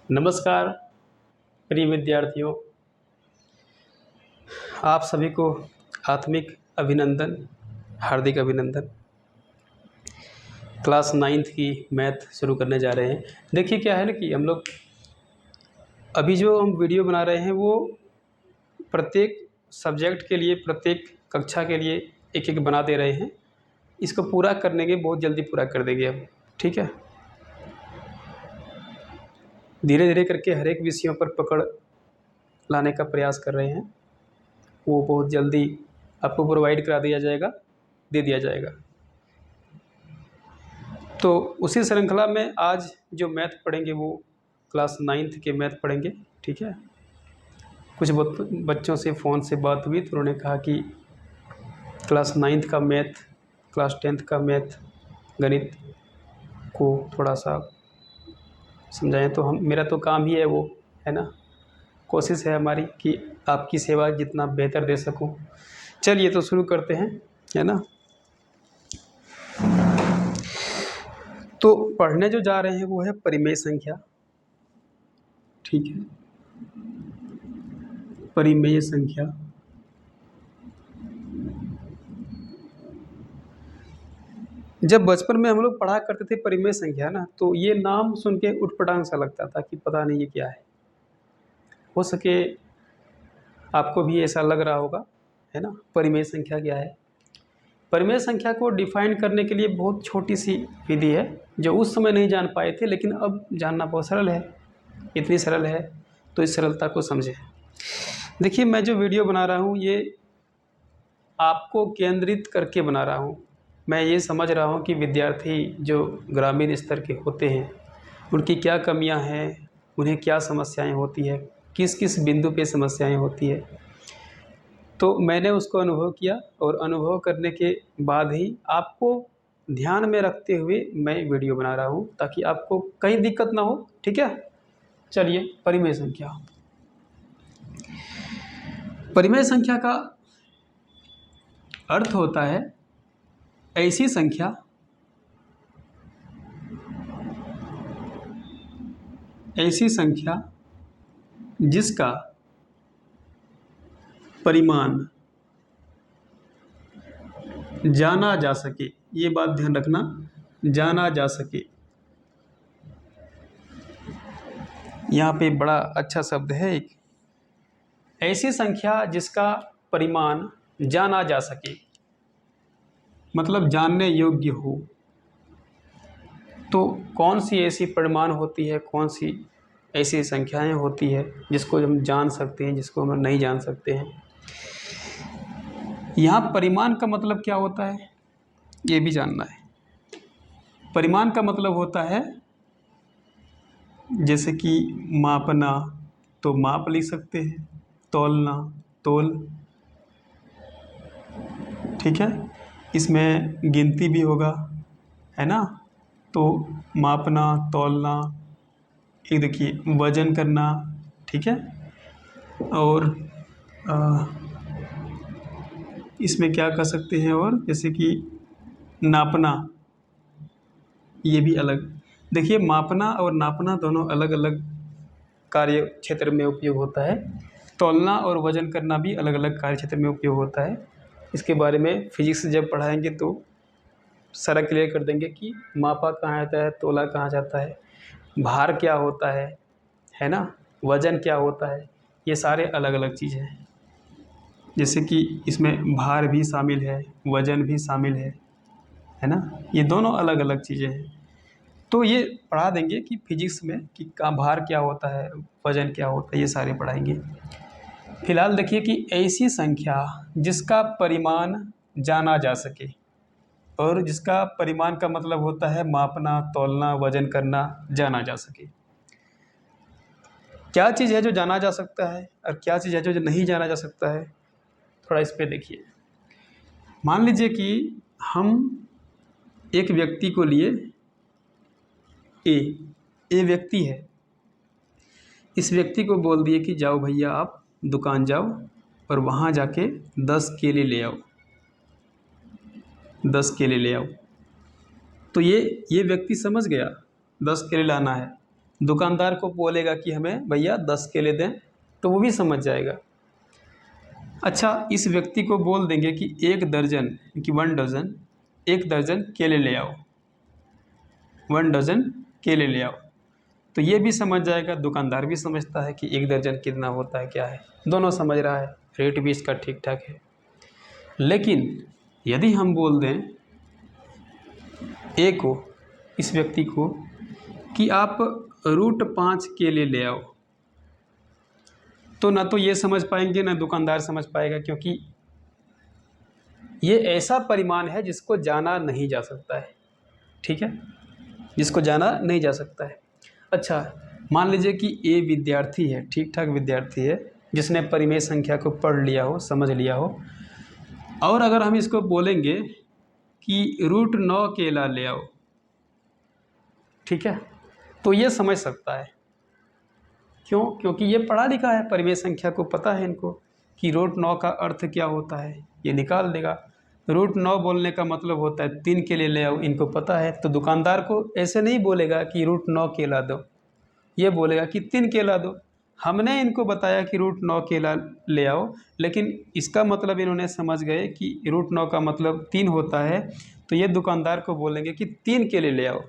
नमस्कार प्रिय विद्यार्थियों, आप सभी को आत्मिक अभिनंदन, हार्दिक अभिनंदन। क्लास 9th की मैथ शुरू करने जा रहे हैं। देखिए क्या है ना कि हम लोग अभी जो हम वीडियो बना रहे हैं वो प्रत्येक सब्जेक्ट के लिए, प्रत्येक कक्षा के लिए एक एक बना दे रहे हैं। इसको पूरा करने के बहुत जल्दी पूरा कर देंगे अब, ठीक है। धीरे धीरे करके हर एक विषयों पर पकड़ लाने का प्रयास कर रहे हैं। वो बहुत जल्दी आपको प्रोवाइड करा दिया जाएगा, दे दिया जाएगा। तो उसी श्रृंखला में आज जो मैथ पढ़ेंगे वो क्लास 9th के मैथ पढ़ेंगे, ठीक है। कुछ बच्चों से फ़ोन से बात हुई तो उन्होंने कहा कि क्लास 9th का मैथ, क्लास 10th का मैथ, गणित को थोड़ा सा समझाएं। तो मेरा तो काम ही है वो, है ना। कोशिश है हमारी कि आपकी सेवा जितना बेहतर दे सकूं। चलिए तो शुरू करते हैं, है ना। तो पढ़ने जो जा रहे हैं वो है परिमेय संख्या, ठीक है। परिमेय संख्या। जब बचपन में हम लोग पढ़ा करते थे परिमेय संख्या ना, तो ये नाम सुन के उटपटांग सा लगता था कि पता नहीं ये क्या है। हो सके आपको भी ऐसा लग रहा होगा, है ना। परिमेय संख्या क्या है? परिमेय संख्या को डिफाइन करने के लिए बहुत छोटी सी विधि है जो उस समय नहीं जान पाए थे, लेकिन अब जानना बहुत सरल है। इतनी सरल है तो इस सरलता को समझें। देखिए, मैं जो वीडियो बना रहा हूँ ये आपको केंद्रित करके बना रहा हूँ। मैं ये समझ रहा हूँ कि विद्यार्थी जो ग्रामीण स्तर के होते हैं उनकी क्या कमियाँ हैं, उन्हें क्या समस्याएं होती है, किस किस बिंदु पे समस्याएं होती है। तो मैंने उसको अनुभव किया और अनुभव करने के बाद ही आपको ध्यान में रखते हुए मैं वीडियो बना रहा हूँ ताकि आपको कहीं दिक्कत ना हो, ठीक है। चलिए, परिमेय संख्या। परिमेय संख्या का अर्थ होता है ऐसी संख्या जिसका परिमाण जाना जा सके। ये बात ध्यान रखना, जाना जा सके। यहाँ पे बड़ा अच्छा शब्द है एक, ऐसी संख्या जिसका परिमाण जाना जा सके, मतलब जानने योग्य हो। तो कौन सी ऐसी परिमाण होती है, कौन सी ऐसी संख्याएं होती है जिसको हम जान सकते हैं, जिसको हम नहीं जान सकते हैं। यहाँ परिमाण का मतलब क्या होता है ये भी जानना है। परिमाण का मतलब होता है जैसे कि मापना, तो माप लिख सकते हैं, तौलना, तोल, ठीक है। इसमें गिनती भी होगा, है ना। तो मापना, तौलना, एक देखिए वजन करना, ठीक है। और इसमें क्या कर सकते हैं, और जैसे कि नापना, ये भी अलग। देखिए, मापना और नापना दोनों अलग अलग कार्य क्षेत्र में उपयोग होता है। तौलना और वजन करना भी अलग अलग कार्य क्षेत्र में उपयोग होता है। इसके बारे में फिजिक्स जब पढ़ाएंगे तो सारा क्लियर कर देंगे कि मापा कहाँ आता है, तोला कहाँ जाता है, भार क्या होता है ना, वजन क्या होता है। ये सारे अलग अलग चीज़ें हैं। जैसे कि इसमें भार भी शामिल है, वजन भी शामिल है ना। ये दोनों अलग अलग चीज़ें हैं। तो ये पढ़ा देंगे कि फिजिक्स में कि भार क्या होता है, वजन क्या होता है, ये सारे पढ़ाएंगे। फिलहाल देखिए कि ऐसी संख्या जिसका परिमाण जाना जा सके, और जिसका परिमाण का मतलब होता है मापना, तौलना, वजन करना, जाना जा सके। क्या चीज़ है जो जाना जा सकता है और क्या चीज़ है जो नहीं जाना जा सकता है, थोड़ा इस पे देखिए। मान लीजिए कि हम एक व्यक्ति को लिए, ए व्यक्ति है। इस व्यक्ति को बोल दिए कि जाओ भैया आप दुकान जाओ और वहाँ जाके 10 केले ले आओ, 10 केले ले आओ। तो ये व्यक्ति समझ गया 10 केले लाना है। दुकानदार को बोलेगा कि हमें भैया 10 केले दें, तो वो भी समझ जाएगा। अच्छा, इस व्यक्ति को बोल देंगे कि 1 दर्जन कि 1 डज़न 1 दर्जन केले ले आओ, 1 डज़न केले ले आओ, तो ये भी समझ जाएगा। दुकानदार भी समझता है कि 1 दर्जन कितना होता है, क्या है, दोनों समझ रहा है, रेट भी इसका ठीक ठाक है। लेकिन यदि हम बोल दें ए को, इस व्यक्ति को, कि आप रूट 5 केले ले आओ, तो ना तो ये समझ पाएंगे ना दुकानदार समझ पाएगा, क्योंकि ये ऐसा परिमाण है जिसको जाना नहीं जा सकता है। ठीक है, जिसको जाना नहीं जा सकता है। अच्छा, मान लीजिए कि ए विद्यार्थी है, ठीक ठाक विद्यार्थी है, जिसने परिमेय संख्या को पढ़ लिया हो, समझ लिया हो, और अगर हम इसको बोलेंगे कि रूट 9 केला ले आओ, ठीक है, तो ये समझ सकता है। क्यों? क्योंकि ये पढ़ा लिखा है, परिमेय संख्या को पता है इनको कि रूट 9 का अर्थ क्या होता है, ये निकाल देगा। रूट 9 बोलने का मतलब होता है 3 केले ले आओ, इनको पता है। तो दुकानदार को ऐसे नहीं बोलेगा कि रूट 9 केला दो, ये बोलेगा कि 3 केला दो। हमने इनको बताया कि रूट 9 केला ले आओ, लेकिन इसका मतलब इन्होंने समझ गए कि रूट 9 का मतलब 3 होता है, तो ये दुकानदार को बोलेंगे कि 3 केले ले आओ।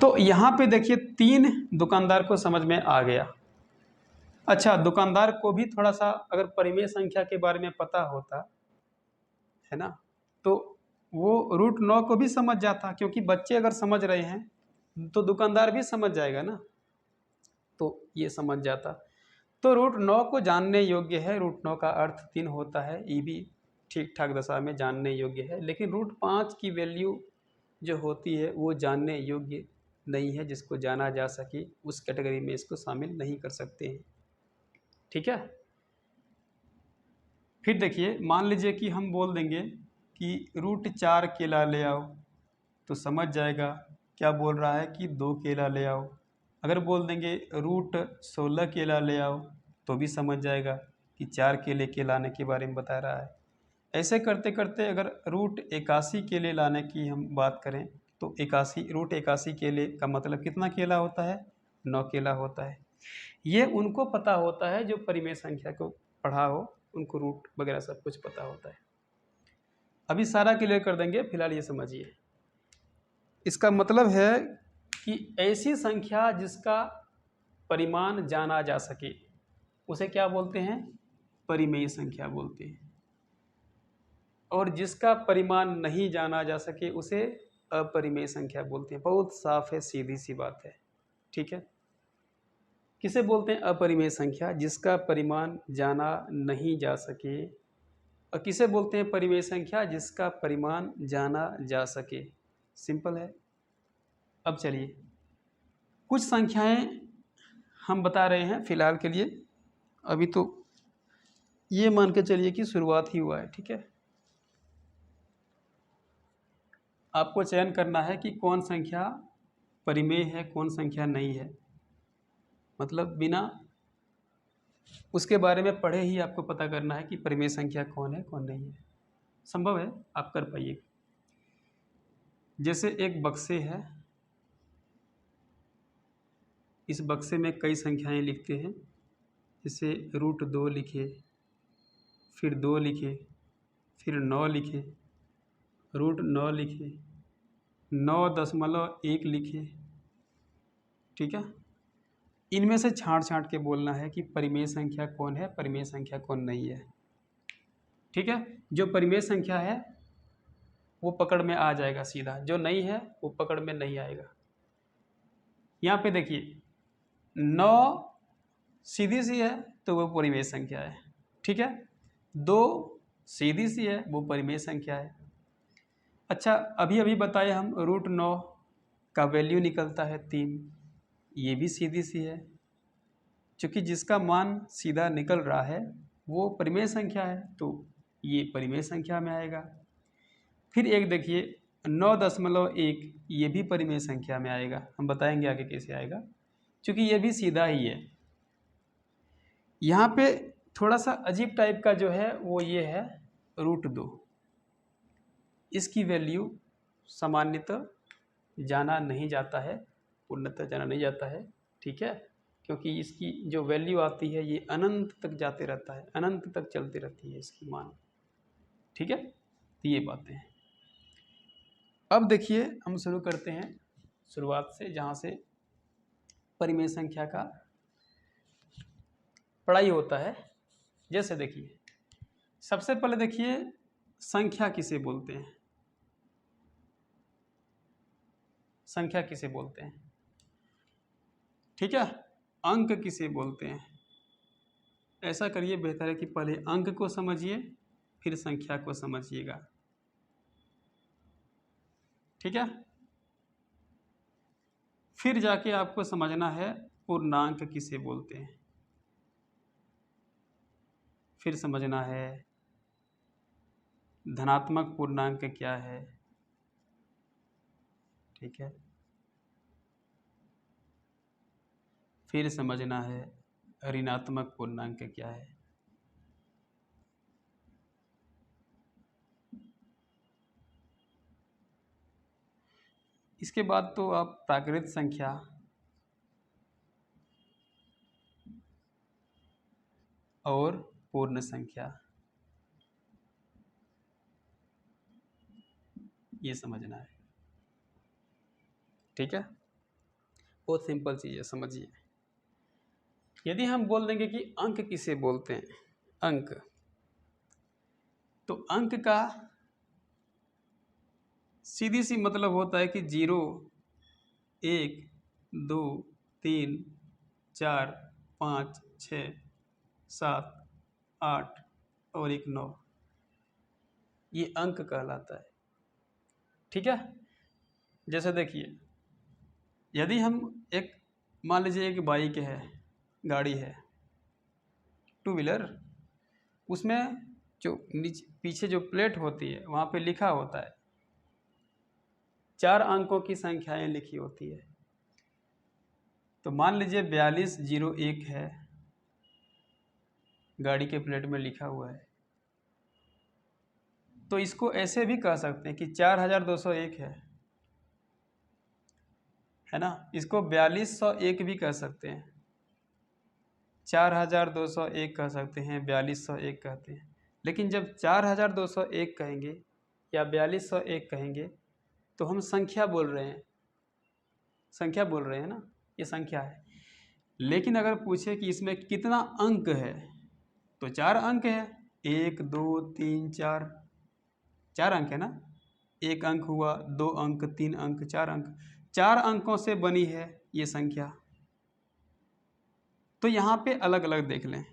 तो यहाँ पे देखिए 3 दुकानदार को समझ में आ गया। अच्छा, दुकानदार को भी थोड़ा सा अगर परिमेय संख्या के बारे में पता होता है ना, तो वो रूट 9 को भी समझ जाता, क्योंकि बच्चे अगर समझ रहे हैं तो दुकानदार भी समझ जाएगा ना, तो ये समझ जाता। तो रूट 9 को जानने योग्य है, रूट 9 का अर्थ 3 होता है, ये भी ठीक ठाक दशा में जानने योग्य है। लेकिन रूट 5 की वैल्यू जो होती है वो जानने योग्य नहीं है, जिसको जाना जा सके उस कैटेगरी में इसको शामिल नहीं कर सकते हैं। ठीक है, फिर देखिए, मान लीजिए कि हम बोल देंगे कि रूट 4 केला ले आओ, तो समझ जाएगा क्या बोल रहा है कि 2 केला ले आओ। अगर बोल देंगे रूट 16 केला ले आओ, तो भी समझ जाएगा कि 4 केले के लाने के बारे में बता रहा है। ऐसे करते करते अगर रूट 81 केले लाने की हम बात करें, तो 81 रूट 81 केले का मतलब कितना केला होता है, 9 केला होता है। ये उनको पता होता है जो परिमेय संख्या को पढ़ा हो, उनको रूट वगैरह सब कुछ पता होता है। अभी सारा क्लियर कर देंगे, फिलहाल ये समझिए। इसका मतलब है कि ऐसी संख्या जिसका परिमाण जाना जा सके उसे क्या बोलते हैं, परिमेय संख्या बोलते हैं, और जिसका परिमाण नहीं जाना जा सके उसे अपरिमेय संख्या बोलते हैं। बहुत साफ है, सीधी सी बात है। ठीक है, किसे बोलते हैं अपरिमेय संख्या, जिसका परिमाण जाना नहीं जा सके, और किसे बोलते हैं परिमेय संख्या, जिसका परिमाण जाना जा सके। सिंपल है। अब चलिए कुछ संख्याएं हम बता रहे हैं फिलहाल के लिए, अभी तो ये मान के चलिए कि शुरुआत ही हुआ है। ठीक है, आपको चयन करना है कि कौन संख्या परिमेय है, कौन संख्या नहीं है। मतलब बिना उसके बारे में पढ़े ही आपको पता करना है कि परिमेय संख्या कौन है कौन नहीं है। संभव है, आप कर पाइए। जैसे एक बक्से है, इस बक्से में कई संख्याएं लिखते हैं, जैसे रूट 2 लिखे, फिर 2 लिखे, फिर 9 लिखे, रूट 9 लिखे, 9.1 लिखे। ठीक है, इनमें से छांट छांट के बोलना है कि परिमेय संख्या कौन है, परिमेय संख्या कौन नहीं है। ठीक है, जो परिमेय संख्या है वो पकड़ में आ जाएगा सीधा, जो नहीं है वो पकड़ में नहीं आएगा। यहाँ पे देखिए 9 सीधी सी है तो वो परिमेय संख्या है। ठीक है, 2 सीधी सी है, वो परिमेय संख्या है। अच्छा, अभी अभी बताए हम रूट 9 का वैल्यू निकलता है 3, ये भी सीधी सी है, क्योंकि जिसका मान सीधा निकल रहा है वो परिमेय संख्या है, तो ये परिमेय संख्या में आएगा। फिर एक देखिए 9.1, ये भी परिमेय संख्या में आएगा। हम बताएंगे आगे कैसे आएगा, क्योंकि ये भी सीधा ही है। यहाँ पे थोड़ा सा अजीब टाइप का जो है वो ये है रूट 2, इसकी वैल्यू सामान्यतः जाना नहीं जाता है, पूर्णतः जाना नहीं जाता है, ठीक है, क्योंकि इसकी जो वैल्यू आती है ये अनंत तक जाते रहता है, अनंत तक चलती रहती है इसकी मान, ठीक है। तो ये बातें हैं। अब देखिए हम शुरू करते हैं शुरुआत से, जहाँ से परिमेय संख्या का पढ़ाई होता है। जैसे देखिए सबसे पहले देखिए संख्या किसे बोलते हैं, संख्या किसे बोलते हैं, ठीक है। अंक किसे बोलते हैं। ऐसा करिए, बेहतर है कि पहले अंक को समझिए फिर संख्या को समझिएगा, ठीक है। फिर जाके आपको समझना है पूर्णांक किसे बोलते हैं, फिर समझना है धनात्मक पूर्णांक क्या है, ठीक है। फिर समझना है ऋणात्मक पूर्णांक क्या है। इसके बाद तो आप प्राकृत संख्या और पूर्ण संख्या ये समझना है, ठीक है। बहुत सिंपल चीज़ है, समझिए। यदि हम बोल देंगे कि अंक किसे बोलते हैं, अंक, तो अंक का सीधी सी मतलब होता है कि 0, 1, 2, 3, 4, 5, 6, 7, 8 और एक 9, ये अंक कहलाता है, ठीक है। जैसे देखिए यदि हम एक, मान लीजिए एक बाइक है, गाड़ी है, टू व्हीलर, उसमें जो नीचे पीछे जो प्लेट होती है वहाँ पे लिखा होता है, 4 अंकों की संख्याएं लिखी होती है। तो मान लीजिए 4201 है, गाड़ी के प्लेट में लिखा हुआ है, तो इसको ऐसे भी कह सकते हैं कि 4201 है ना। इसको 4201 भी कह सकते हैं, 4201 कह सकते हैं, 4201 कहते हैं। लेकिन जब 4201 कहेंगे या 4201 कहेंगे तो हम संख्या बोल रहे हैं, संख्या बोल रहे हैं ना, ये संख्या है। लेकिन अगर पूछे कि इसमें कितना अंक है तो 4 अंक है, 1, 2, 3, 4, 4 अंक है ना। 1 अंक हुआ, 2 अंक, 3 अंक, 4 अंक, 4 अंकों से बनी है ये संख्या। तो यहाँ पे अलग अलग देख लें,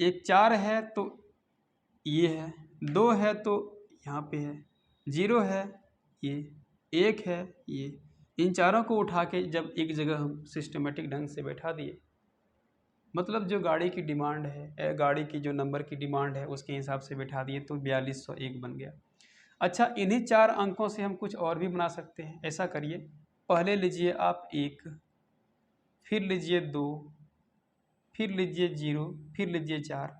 एक 4 है तो ये है, 2 है तो यहाँ पे है, 0 है ये, 1 है ये। इन चारों को उठा के जब एक जगह हम सिस्टमेटिक ढंग से बैठा दिए, मतलब जो गाड़ी की डिमांड है, गाड़ी की जो नंबर की डिमांड है उसके हिसाब से बैठा दिए, तो 4201 बन गया। अच्छा, इन्हीं 4 अंकों से हम कुछ और भी बना सकते हैं। ऐसा करिए, पहले लीजिए आप 1, फिर लीजिए 2, फिर लीजिए 0, फिर लीजिए 4।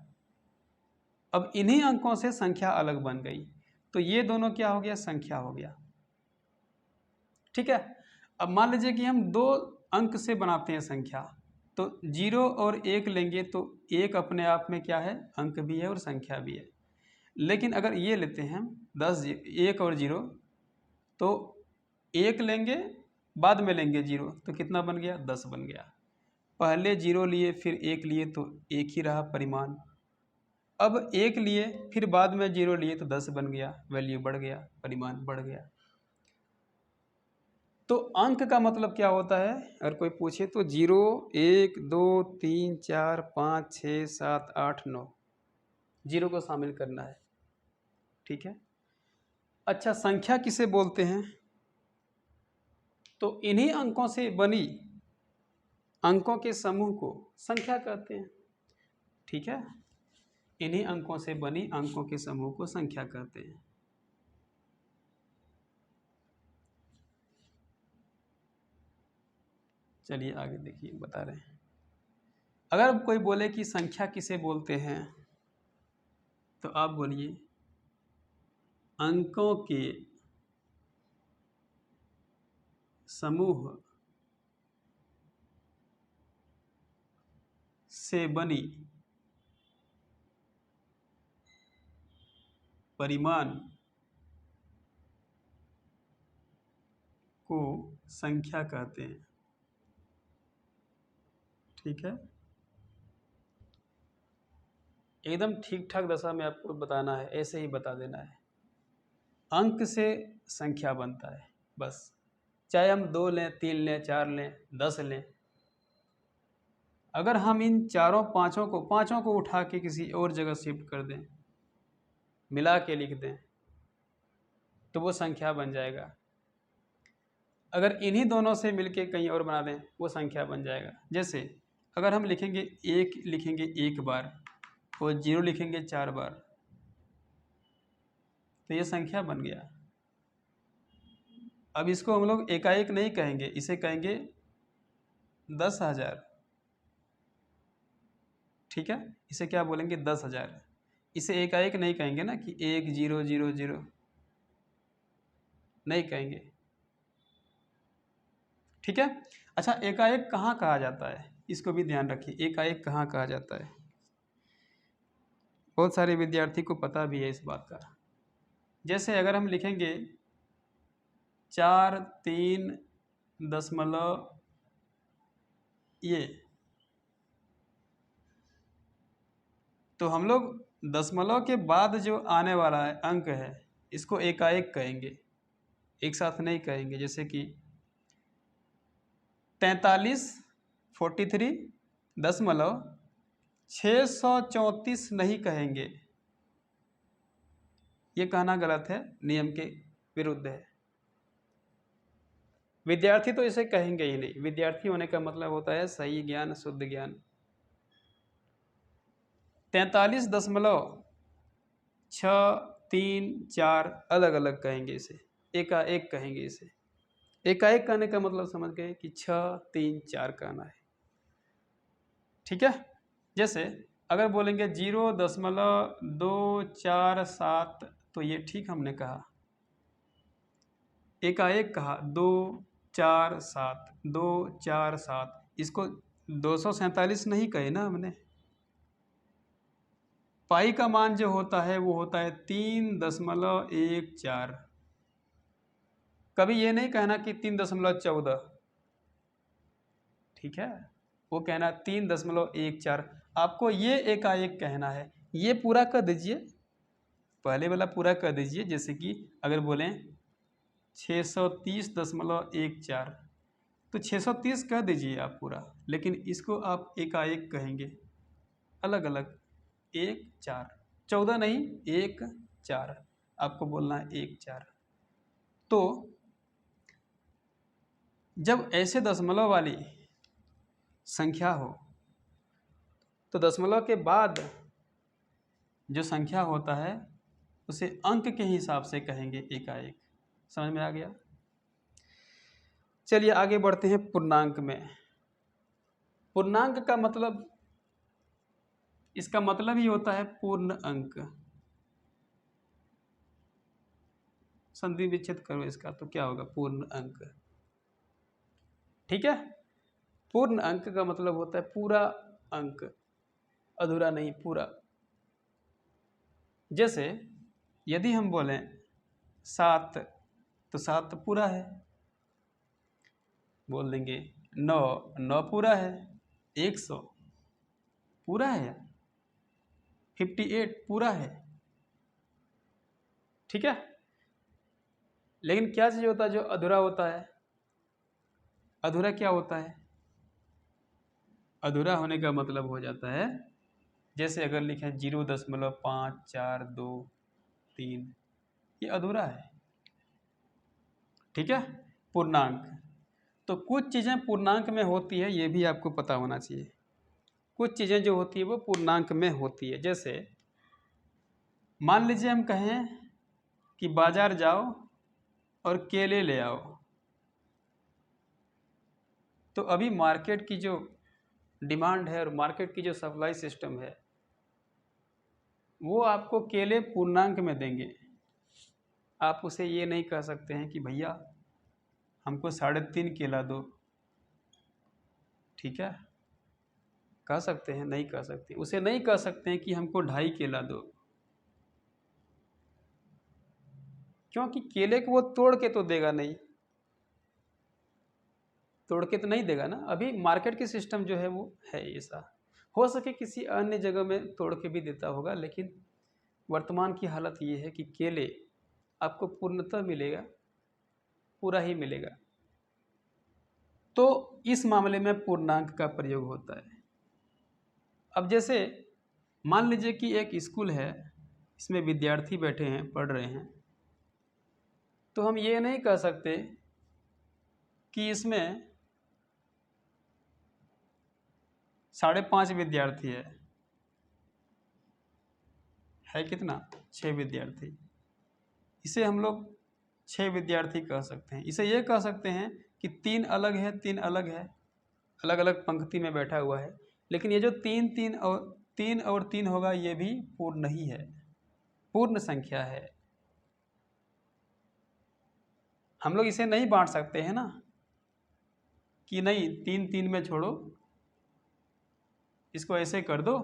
अब इन्हीं अंकों से संख्या अलग बन गई, तो ये दोनों क्या हो गया, संख्या हो गया, ठीक है। अब मान लीजिए कि हम 2 अंक से बनाते हैं संख्या, तो 0 और 1 लेंगे तो 1 अपने आप में क्या है, अंक भी है और संख्या भी है। लेकिन अगर ये लेते हैं हम 10, 1 और 0, तो 1 लेंगे बाद में लेंगे 0, तो कितना बन गया, 10 बन गया। पहले 0 लिए फिर 1 लिए तो 1 ही रहा परिमाण। अब 1 लिए फिर बाद में 0 लिए तो 10 बन गया, वैल्यू बढ़ गया, परिमाण बढ़ गया। तो अंक का मतलब क्या होता है, अगर कोई पूछे तो 0, 1, 2, 3, 4, 5, 6, 7, 8, 9, 0 को शामिल करना है, ठीक है। अच्छा, संख्या किसे बोलते हैं, तो इन्हीं अंकों से बनी अंकों के समूह को संख्या कहते हैं, ठीक है। इन्हीं अंकों से बनी अंकों के समूह को संख्या कहते हैं। चलिए आगे देखिए, बता रहे हैं। अगर कोई बोले कि संख्या किसे बोलते हैं, तो आप बोलिए अंकों के समूह से बनी परिमाण को संख्या कहते हैं। ठीक है, एकदम ठीक ठाक दशा में आपको बताना है, ऐसे ही बता देना है। अंक से संख्या बनता है बस, चाहे हम 2 लें, 3 लें, 4 लें, 10 लें। अगर हम इन चारों पांचों को उठा के किसी और जगह शिफ्ट कर दें, मिला के लिख दें, तो वो संख्या बन जाएगा। अगर इन्हीं दोनों से मिलके कहीं और बना दें, वो संख्या बन जाएगा। जैसे अगर हम लिखेंगे 1 लिखेंगे 1 बार और 0 लिखेंगे 4 बार, तो ये संख्या बन गया। अब इसको हम लोग एकाएक नहीं कहेंगे, इसे कहेंगे 10,000। ठीक है, इसे क्या बोलेंगे? 10,000। इसे एकाएक नहीं कहेंगे ना कि 1000 नहीं कहेंगे। ठीक है, अच्छा एकाएक कहाँ कहा जाता है, इसको भी ध्यान रखिए। एकाएक कहाँ कहा जाता है, बहुत सारे विद्यार्थी को पता भी है इस बात का। जैसे अगर हम लिखेंगे 4 3 दशमलव ये, तो हम लोग दशमलव के बाद जो आने वाला है अंक है, इसको एकाएक कहेंगे, एक साथ नहीं कहेंगे। जैसे कि 43 नहीं कहेंगे, ये कहना गलत है, नियम के विरुद्ध है। विद्यार्थी तो इसे कहेंगे ही नहीं, विद्यार्थी होने का मतलब होता है सही ज्ञान, शुद्ध ज्ञान। 43.634 अलग अलग कहेंगे, इसे एकाएक कहेंगे। इसे एकाएक कहने का मतलब समझ गए कि 6 3 4 कहना है। ठीक है, जैसे अगर बोलेंगे 0.247, तो ये ठीक हमने कहा, एकाएक कहा 247 247, इसको 247 नहीं कहे ना हमने। पाई का मान जो होता है वो होता है 3.14। कभी ये नहीं कहना कि 3.14, ठीक है, वो कहना 3.14। आपको ये एकाएक कहना है। ये पूरा कर दीजिए, पहले वाला पूरा कर दीजिए। जैसे कि अगर बोलें 630.14, तो 630 कह दीजिए आप पूरा, लेकिन इसको आप एकाएक कहेंगे, अलग अलग 1 4, 14 नहीं 1 4, आपको बोलना है 1 4। तो जब ऐसे दशमलव वाली संख्या हो, तो दशमलव के बाद जो संख्या होता है उसे अंक के हिसाब से कहेंगे एकाएक। समझ में आ गया? चलिए आगे बढ़ते हैं पूर्णांक में। पूर्णांक का मतलब, इसका मतलब ही होता है पूर्ण अंक। संधि विच्छेद करो इसका, तो क्या होगा? पूर्ण अंक। ठीक है, पूर्ण अंक का मतलब होता है पूरा अंक, अधूरा नहीं, पूरा। जैसे यदि हम बोलें 7, तो 7 तो पूरा है, बोल देंगे 9, 9 पूरा है, 100 पूरा है, 58 पूरा है। ठीक है, लेकिन क्या चीज़ होता है जो अधूरा होता है? अधूरा क्या होता है? अधूरा होने का मतलब हो जाता है, जैसे अगर लिखें 0.542 ये अधूरा है। ठीक है, पूर्णांक। तो कुछ चीज़ें पूर्णांक में होती है, ये भी आपको पता होना चाहिए। कुछ चीज़ें जो होती है वो पूर्णांक में होती है। जैसे मान लीजिए हम कहें कि बाजार जाओ और केले ले आओ, तो अभी मार्केट की जो डिमांड है और मार्केट की जो सप्लाई सिस्टम है, वो आपको केले पूर्णांक में देंगे। आप उसे ये नहीं कह सकते हैं कि भैया हमको 3.5 केला दो। ठीक है, कह सकते हैं? नहीं कह सकते। उसे नहीं कह सकते हैं कि हमको 2.5 केला दो, क्योंकि केले को वो तोड़ के तो देगा नहीं, तोड़ के तो नहीं देगा ना। अभी मार्केट की सिस्टम जो है वो है ऐसा। हो सके किसी अन्य जगह में तोड़ के भी देता होगा, लेकिन वर्तमान की हालत ये है कि केले आपको पूर्णतः मिलेगा, पूरा ही मिलेगा। तो इस मामले में पूर्णांक का प्रयोग होता है। अब जैसे मान लीजिए कि एक स्कूल है, इसमें विद्यार्थी बैठे हैं, पढ़ रहे हैं, तो हम ये नहीं कह सकते कि इसमें 5.5 विद्यार्थी है कितना? 6 विद्यार्थी। इसे हम लोग 6 विद्यार्थी कह सकते हैं। इसे ये कह सकते हैं कि 3 अलग है, 3 अलग है, अलग अलग पंक्ति में बैठा हुआ है, लेकिन ये जो 3 और 3 होगा, ये भी पूर्ण ही है, पूर्ण संख्या है। हम लोग इसे नहीं बांट सकते हैं ना, कि नहीं 3 3 में छोड़ो, इसको ऐसे कर दो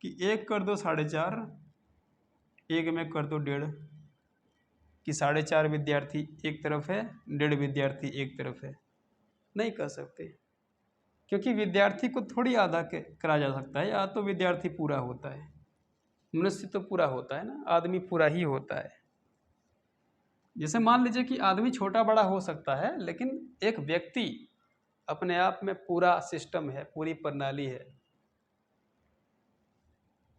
कि 1 कर दो 4.5, 1 में कर दो 1.5, कि 4.5 विद्यार्थी एक तरफ है, 1.5 विद्यार्थी एक तरफ है। नहीं कर सकते, क्योंकि विद्यार्थी को थोड़ी आधा करा जा सकता है, या तो विद्यार्थी पूरा होता है, मनुष्य तो पूरा होता है ना, आदमी पूरा ही होता है। जैसे मान लीजिए कि आदमी छोटा बड़ा हो सकता है, लेकिन एक व्यक्ति अपने आप में पूरा सिस्टम है, पूरी प्रणाली है।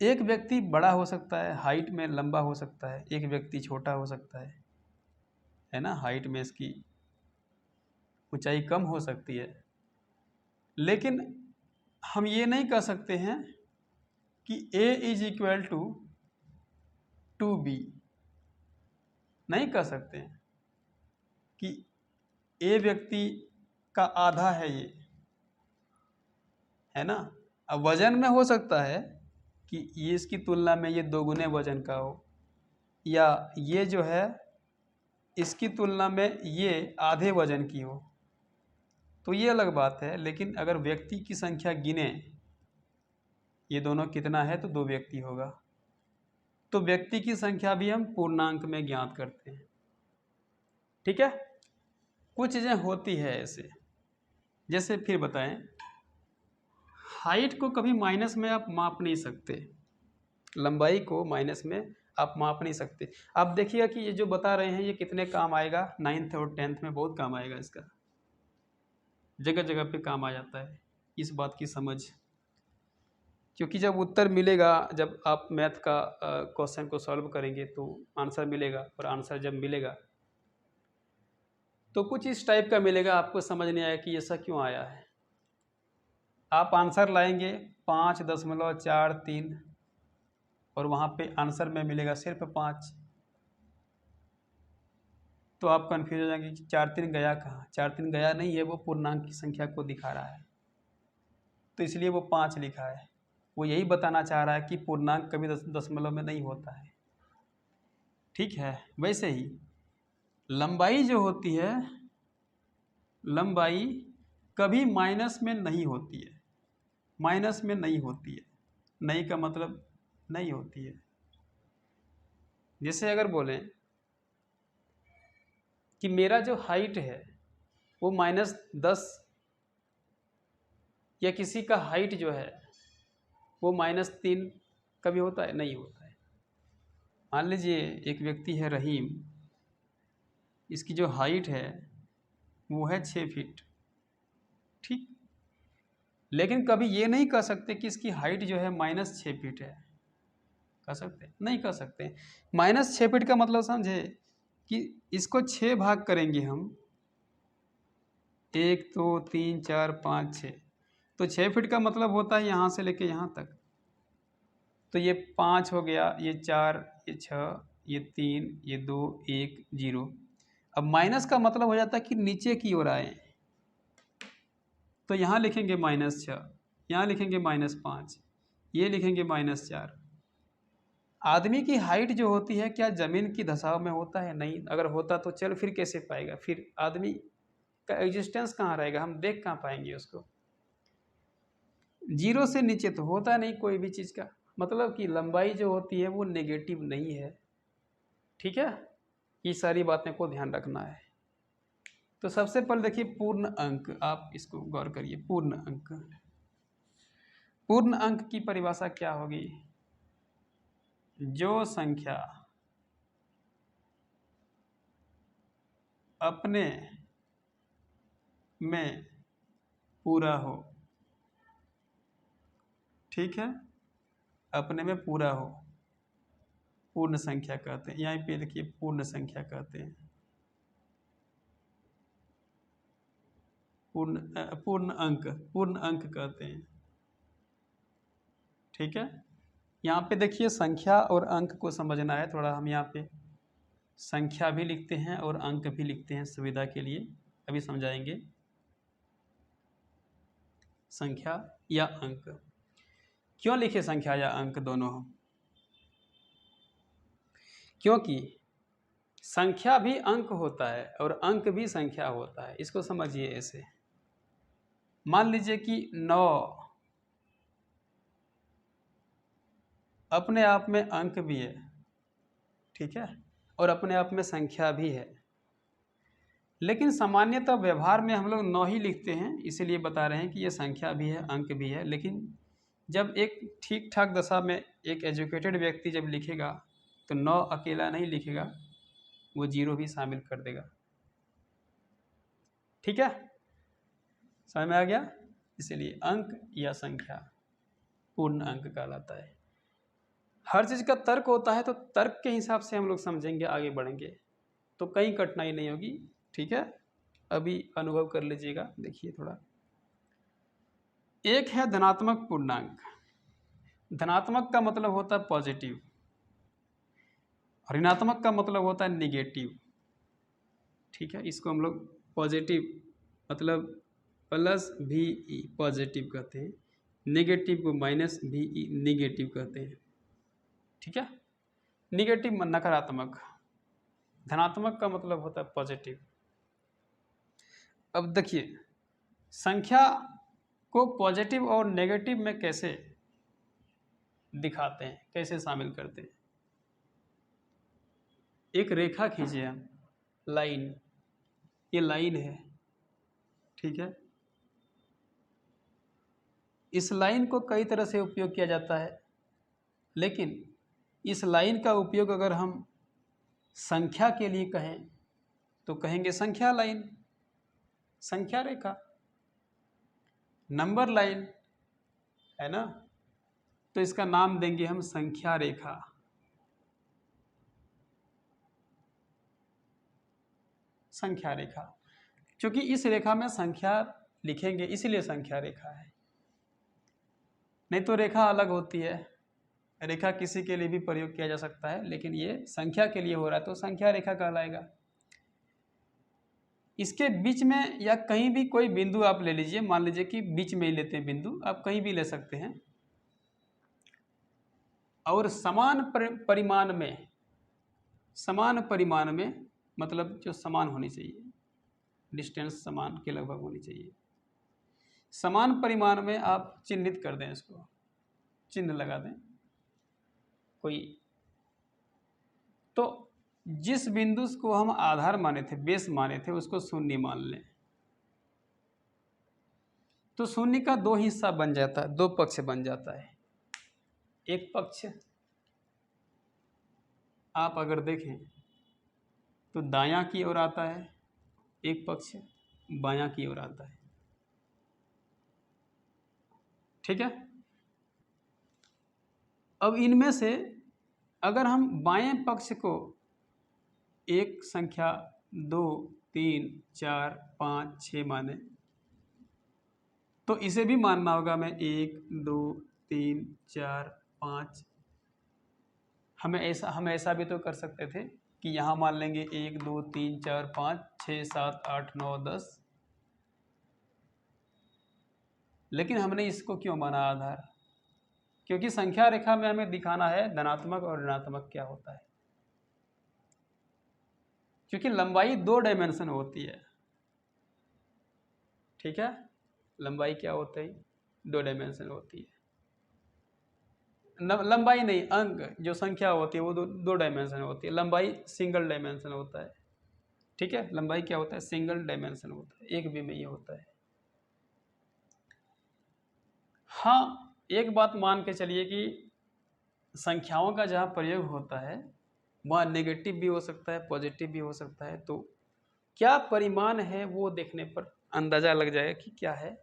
एक व्यक्ति बड़ा हो सकता है, हाइट में लंबा हो सकता है, एक व्यक्ति छोटा हो सकता है ना, हाइट में इसकी ऊंचाई कम हो सकती है। लेकिन हम ये नहीं कह सकते हैं कि A is equal to 2B, नहीं कह सकते हैं कि A व्यक्ति का आधा है ये, है ना। अब वजन में हो सकता है कि ये इसकी तुलना में ये 2 गुने वजन का हो, या ये जो है इसकी तुलना में ये आधे वजन की हो, तो ये अलग बात है। लेकिन अगर व्यक्ति की संख्या गिने, ये दोनों कितना है, तो 2 व्यक्ति होगा, तो व्यक्ति की संख्या भी हम पूर्णांक में ज्ञात करते हैं। ठीक है, कुछ चीज़ें होती है ऐसे। जैसे फिर बताएं, हाइट को कभी माइनस में आप माप नहीं सकते, लंबाई को माइनस में आप माप नहीं सकते। आप देखिएगा कि ये जो बता रहे हैं ये कितने काम आएगा, 9th और 10th में बहुत काम आएगा, इसका जगह जगह पे काम आ जाता है इस बात की समझ। क्योंकि जब उत्तर मिलेगा, जब आप मैथ का क्वेश्चन को सॉल्व करेंगे तो आंसर मिलेगा, और आंसर जब मिलेगा तो कुछ इस टाइप का मिलेगा, आपको समझ नहीं आया कि ऐसा क्यों आया है। आप आंसर लाएंगे 5.43, और वहाँ पे आंसर में मिलेगा सिर्फ 5, तो आप कन्फ्यूज हो जाएंगे कि 4 3 गया कहाँ। 4 3 गया नहीं है, वो पूर्णांक की संख्या को दिखा रहा है, तो इसलिए वो 5 लिखा है। वो यही बताना चाह रहा है कि पूर्णांक कभी दशमलव में नहीं होता है। ठीक है, वैसे ही लंबाई जो होती है, लंबाई कभी माइनस में नहीं होती है, माइनस में नहीं होती है। नहीं का मतलब नहीं होती है। जैसे अगर बोलें कि मेरा जो हाइट है वो -10, या किसी का हाइट जो है वो -3, कभी होता है? नहीं होता है। मान लीजिए एक व्यक्ति है रहीम, इसकी जो हाइट है वो है 6 फीट, ठीक, लेकिन कभी ये नहीं कह सकते कि इसकी हाइट जो है -6 फीट है। कह सकते? नहीं कह सकते। -6 फीट का मतलब समझे कि इसको 6 भाग करेंगे हम, 1 2 3 4 5 6, तो 6 फीट का मतलब होता है यहाँ से लेके यहाँ तक। तो ये 5 हो गया, ये 4, ये 6, ये 3, ये 2, 1 0। अब माइनस का मतलब हो जाता है कि नीचे की ओर आए, तो यहाँ लिखेंगे -6, यहाँ लिखेंगे -5, ये लिखेंगे -4। आदमी की हाइट जो होती है क्या ज़मीन की धसाव में होता है? नहीं। अगर होता तो चल फिर कैसे पाएगा, फिर आदमी का एग्जिस्टेंस कहाँ रहेगा, हम देख कहाँ पाएंगे उसको। जीरो से नीचे तो होता नहीं कोई भी चीज़ का, मतलब कि लंबाई जो होती है वो नेगेटिव नहीं है। ठीक है, ये सारी बातें को ध्यान रखना है। तो सबसे पहले देखिए पूर्ण अंक, आप इसको गौर करिए। पूर्ण अंक, पूर्ण अंक की परिभाषा क्या होगी? जो संख्या अपने में पूरा हो, ठीक है, अपने में पूरा हो, पूर्ण संख्या कहते हैं। यहाँ पे देखिए पूर्ण संख्या कहते हैं, पूर्ण अंक कहते हैं। ठीक है, यहाँ पे देखिए संख्या और अंक को समझना है थोड़ा। हम यहाँ पे संख्या भी लिखते हैं और अंक भी लिखते हैं सुविधा के लिए, अभी समझाएंगे। संख्या या अंक क्यों लिखे, संख्या या अंक दोनों हम? क्योंकि संख्या भी अंक होता है और अंक भी संख्या होता है। इसको समझिए ऐसे, मान लीजिए कि 9 अपने आप में अंक भी है, ठीक है, और अपने आप में संख्या भी है, लेकिन सामान्यतः व्यवहार में हम लोग 9 ही लिखते हैं, इसीलिए बता रहे हैं कि ये संख्या भी है, अंक भी है। लेकिन जब एक ठीक ठाक दशा में एक एजुकेटेड व्यक्ति जब लिखेगा तो 9 अकेला नहीं लिखेगा, वो 0 भी शामिल कर देगा। ठीक है, समझ में आ गया? इसीलिए अंक या संख्या पूर्ण अंक कहलाता है। हर चीज़ का तर्क होता है, तो तर्क के हिसाब से हम लोग समझेंगे, आगे बढ़ेंगे तो कहीं कठिनाई नहीं होगी। ठीक है, अभी अनुभव कर लीजिएगा। देखिए थोड़ा, एक है धनात्मक पूर्णांक। धनात्मक का मतलब होता है पॉजिटिव, ऋणात्मक का मतलब होता है निगेटिव। ठीक है, इसको हम लोग पॉजिटिव मतलब प्लस भी ई पॉजिटिव कहते हैं, नेगेटिव को माइनस भी ई निगेटिव कहते हैं। ठीक है, निगेटिव नकारात्मक, धनात्मक का मतलब होता है पॉजिटिव। अब देखिए संख्या को पॉजिटिव और नेगेटिव में कैसे दिखाते हैं, कैसे शामिल करते हैं? एक रेखा खींचिए हम, लाइन, ये लाइन है, ठीक है। इस लाइन को कई तरह से उपयोग किया जाता है, लेकिन इस लाइन का उपयोग अगर हम संख्या के लिए कहें तो कहेंगे संख्या लाइन, संख्या रेखा, नंबर लाइन, है ना, तो इसका नाम देंगे हम संख्या रेखा। संख्या रेखा, क्योंकि इस रेखा में संख्या लिखेंगे इसलिए संख्या रेखा है, नहीं तो रेखा अलग होती है। रेखा किसी के लिए भी प्रयोग किया जा सकता है, लेकिन ये संख्या के लिए हो रहा है तो संख्या रेखा कहलाएगा। इसके बीच में या कहीं भी कोई बिंदु आप ले लीजिए, मान लीजिए कि बीच में ही लेते हैं बिंदु, आप कहीं भी ले सकते हैं, और समान परिमाण में मतलब जो समान होनी चाहिए, डिस्टेंस समान के लगभग होनी चाहिए, समान परिमाण में आप चिन्हित कर दें, इसको चिन्ह लगा दें कोई। तो जिस बिंदु को हम आधार माने थे, बेस माने थे, उसको शून्य मान लें, तो शून्य का दो हिस्सा बन जाता है, दो पक्ष बन जाता है। एक पक्ष आप अगर देखें तो दायां की ओर आता है, एक पक्ष बायां की ओर आता है। ठीक है, अब इनमें से अगर हम बाएं पक्ष को एक संख्या 2, 3, 4, 5, 6 माने, तो इसे भी मानना होगा मैं 1, 2, 3, 4, 5। हम ऐसा भी तो कर सकते थे कि यहाँ मान लेंगे 1, 2, 3, 4, 5, 6, 7, 8, 9, 10, लेकिन हमने इसको क्यों माना आधार? क्योंकि संख्या रेखा में हमें दिखाना है धनात्मक और ऋणात्मक क्या होता है, क्योंकि लंबाई 2 डायमेंशन होती है। ठीक है, लंबाई क्या होता है? 2 डायमेंशन होती है। लंबाई नहीं, अंक जो संख्या होती है वो दो डायमेंशन होती है, लंबाई सिंगल डायमेंशन होता है। ठीक है, लंबाई क्या होता है? सिंगल डायमेंशन होता है, एक वे में ये होता है। हाँ, एक बात मान के चलिए कि संख्याओं का जहाँ प्रयोग होता है वहाँ नेगेटिव भी हो सकता है, पॉजिटिव भी हो सकता है। तो क्या परिमाण है वो देखने पर अंदाजा लग जाएगा कि क्या है।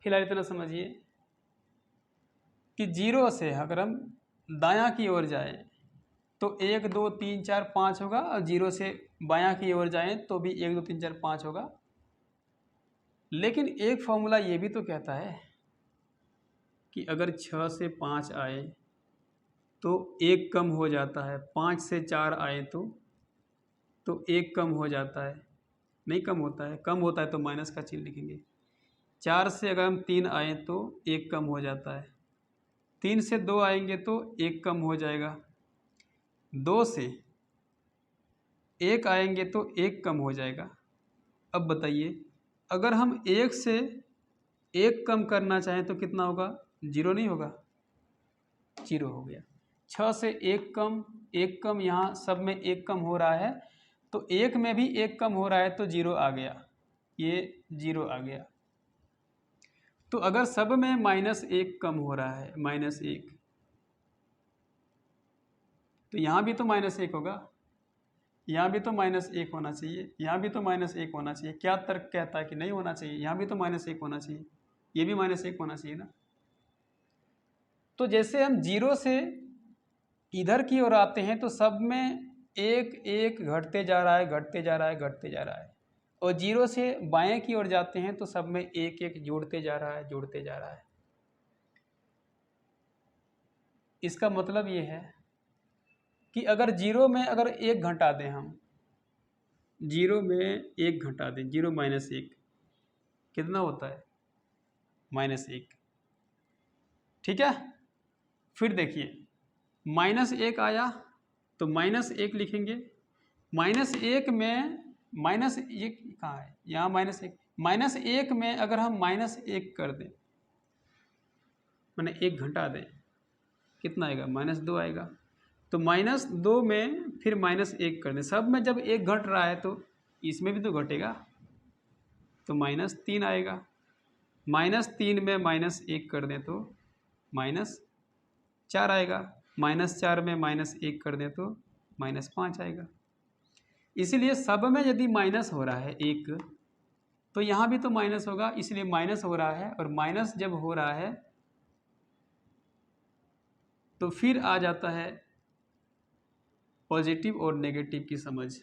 फिलहाल इतना समझिए कि 0 से अगर हम दायां की ओर जाएं तो 1 2 3 4 5 होगा, और 0 से बायां की ओर जाएं तो भी 1 2 3 4 5 होगा। लेकिन एक फॉर्मूला ये भी तो कहता है कि अगर 6 से 5 आए तो 1 कम हो जाता है, 5 से 4 आए तो 1 कम हो जाता है, नहीं कम होता है, कम होता है तो माइनस का चिन्ह लिखेंगे। 4 से अगर हम 3 आए तो 1 कम हो जाता है, 3 से 2 आएंगे तो 1 कम हो जाएगा, 2 से 1 आएंगे तो 1 कम हो जाएगा। अब बताइए, अगर हम 1 से 1 कम करना चाहें तो कितना होगा? 0 नहीं होगा? 0 हो गया। 6 से 1 कम, 1 कम, यहाँ सब में 1 कम हो रहा है तो 1 में भी 1 कम हो रहा है तो 0 आ गया, ये 0 आ गया। तो अगर सब में -1 कम हो रहा है, -1, तो यहाँ भी तो -1 होगा, यहाँ भी तो -1 होना चाहिए, यहाँ भी तो -1 होना चाहिए। क्या तर्क कहता है कि नहीं होना चाहिए? यहाँ भी तो -1 होना चाहिए, ये भी -1 होना चाहिए ना। तो जैसे हम 0 से इधर की ओर आते हैं तो सब में 1 1 घटते जा रहा है, घटते जा रहा है, घटते जा रहा है, और 0 से बाएं की ओर जाते हैं तो सब में 1 1 जोड़ते जा रहा है, जोड़ते जा रहा है। इसका मतलब ये है कि अगर 0 में अगर 1 घटा दें हम, 0 में 1 घटा दें, 0 -1 कितना होता है? -1। ठीक है, फिर देखिए -1 आया तो -1 लिखेंगे, -1 में -1 कहाँ है? यहाँ -1, -1 में अगर हम -1 कर दें, मैंने 1 घटा दें, कितना आएगा? -2 आएगा। तो -2 में फिर -1 कर दें, सब में जब 1 घट रहा है तो इसमें भी तो घटेगा, तो -3 आएगा। -3 में -1 कर दें तो -4 आएगा, -4 में -1 कर दें तो -5 आएगा। इसीलिए सब में यदि माइनस हो रहा है 1 तो यहाँ भी तो माइनस होगा, इसलिए माइनस हो रहा है, और माइनस जब हो रहा है तो फिर आ जाता है पॉजिटिव और नेगेटिव की समझ।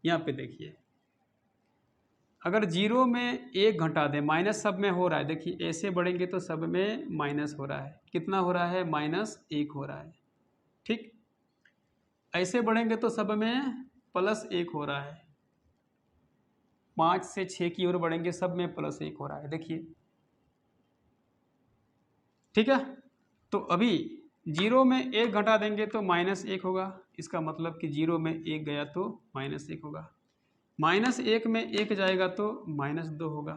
यहाँ पे देखिए, अगर 0 में 1 घटा दें, माइनस सब में हो रहा है, देखिए ऐसे बढ़ेंगे तो सब में माइनस हो रहा है, कितना हो रहा है? -1 हो रहा है। ठीक, ऐसे बढ़ेंगे तो सब में +1 हो रहा है, 5 से 6 की ओर बढ़ेंगे सब में +1 हो रहा है, देखिए। ठीक है, तो अभी 0 में 1 घटा देंगे तो -1 होगा, इसका मतलब कि 0 में 1 गया तो -1 होगा, -1 में 1 जाएगा तो -2 होगा,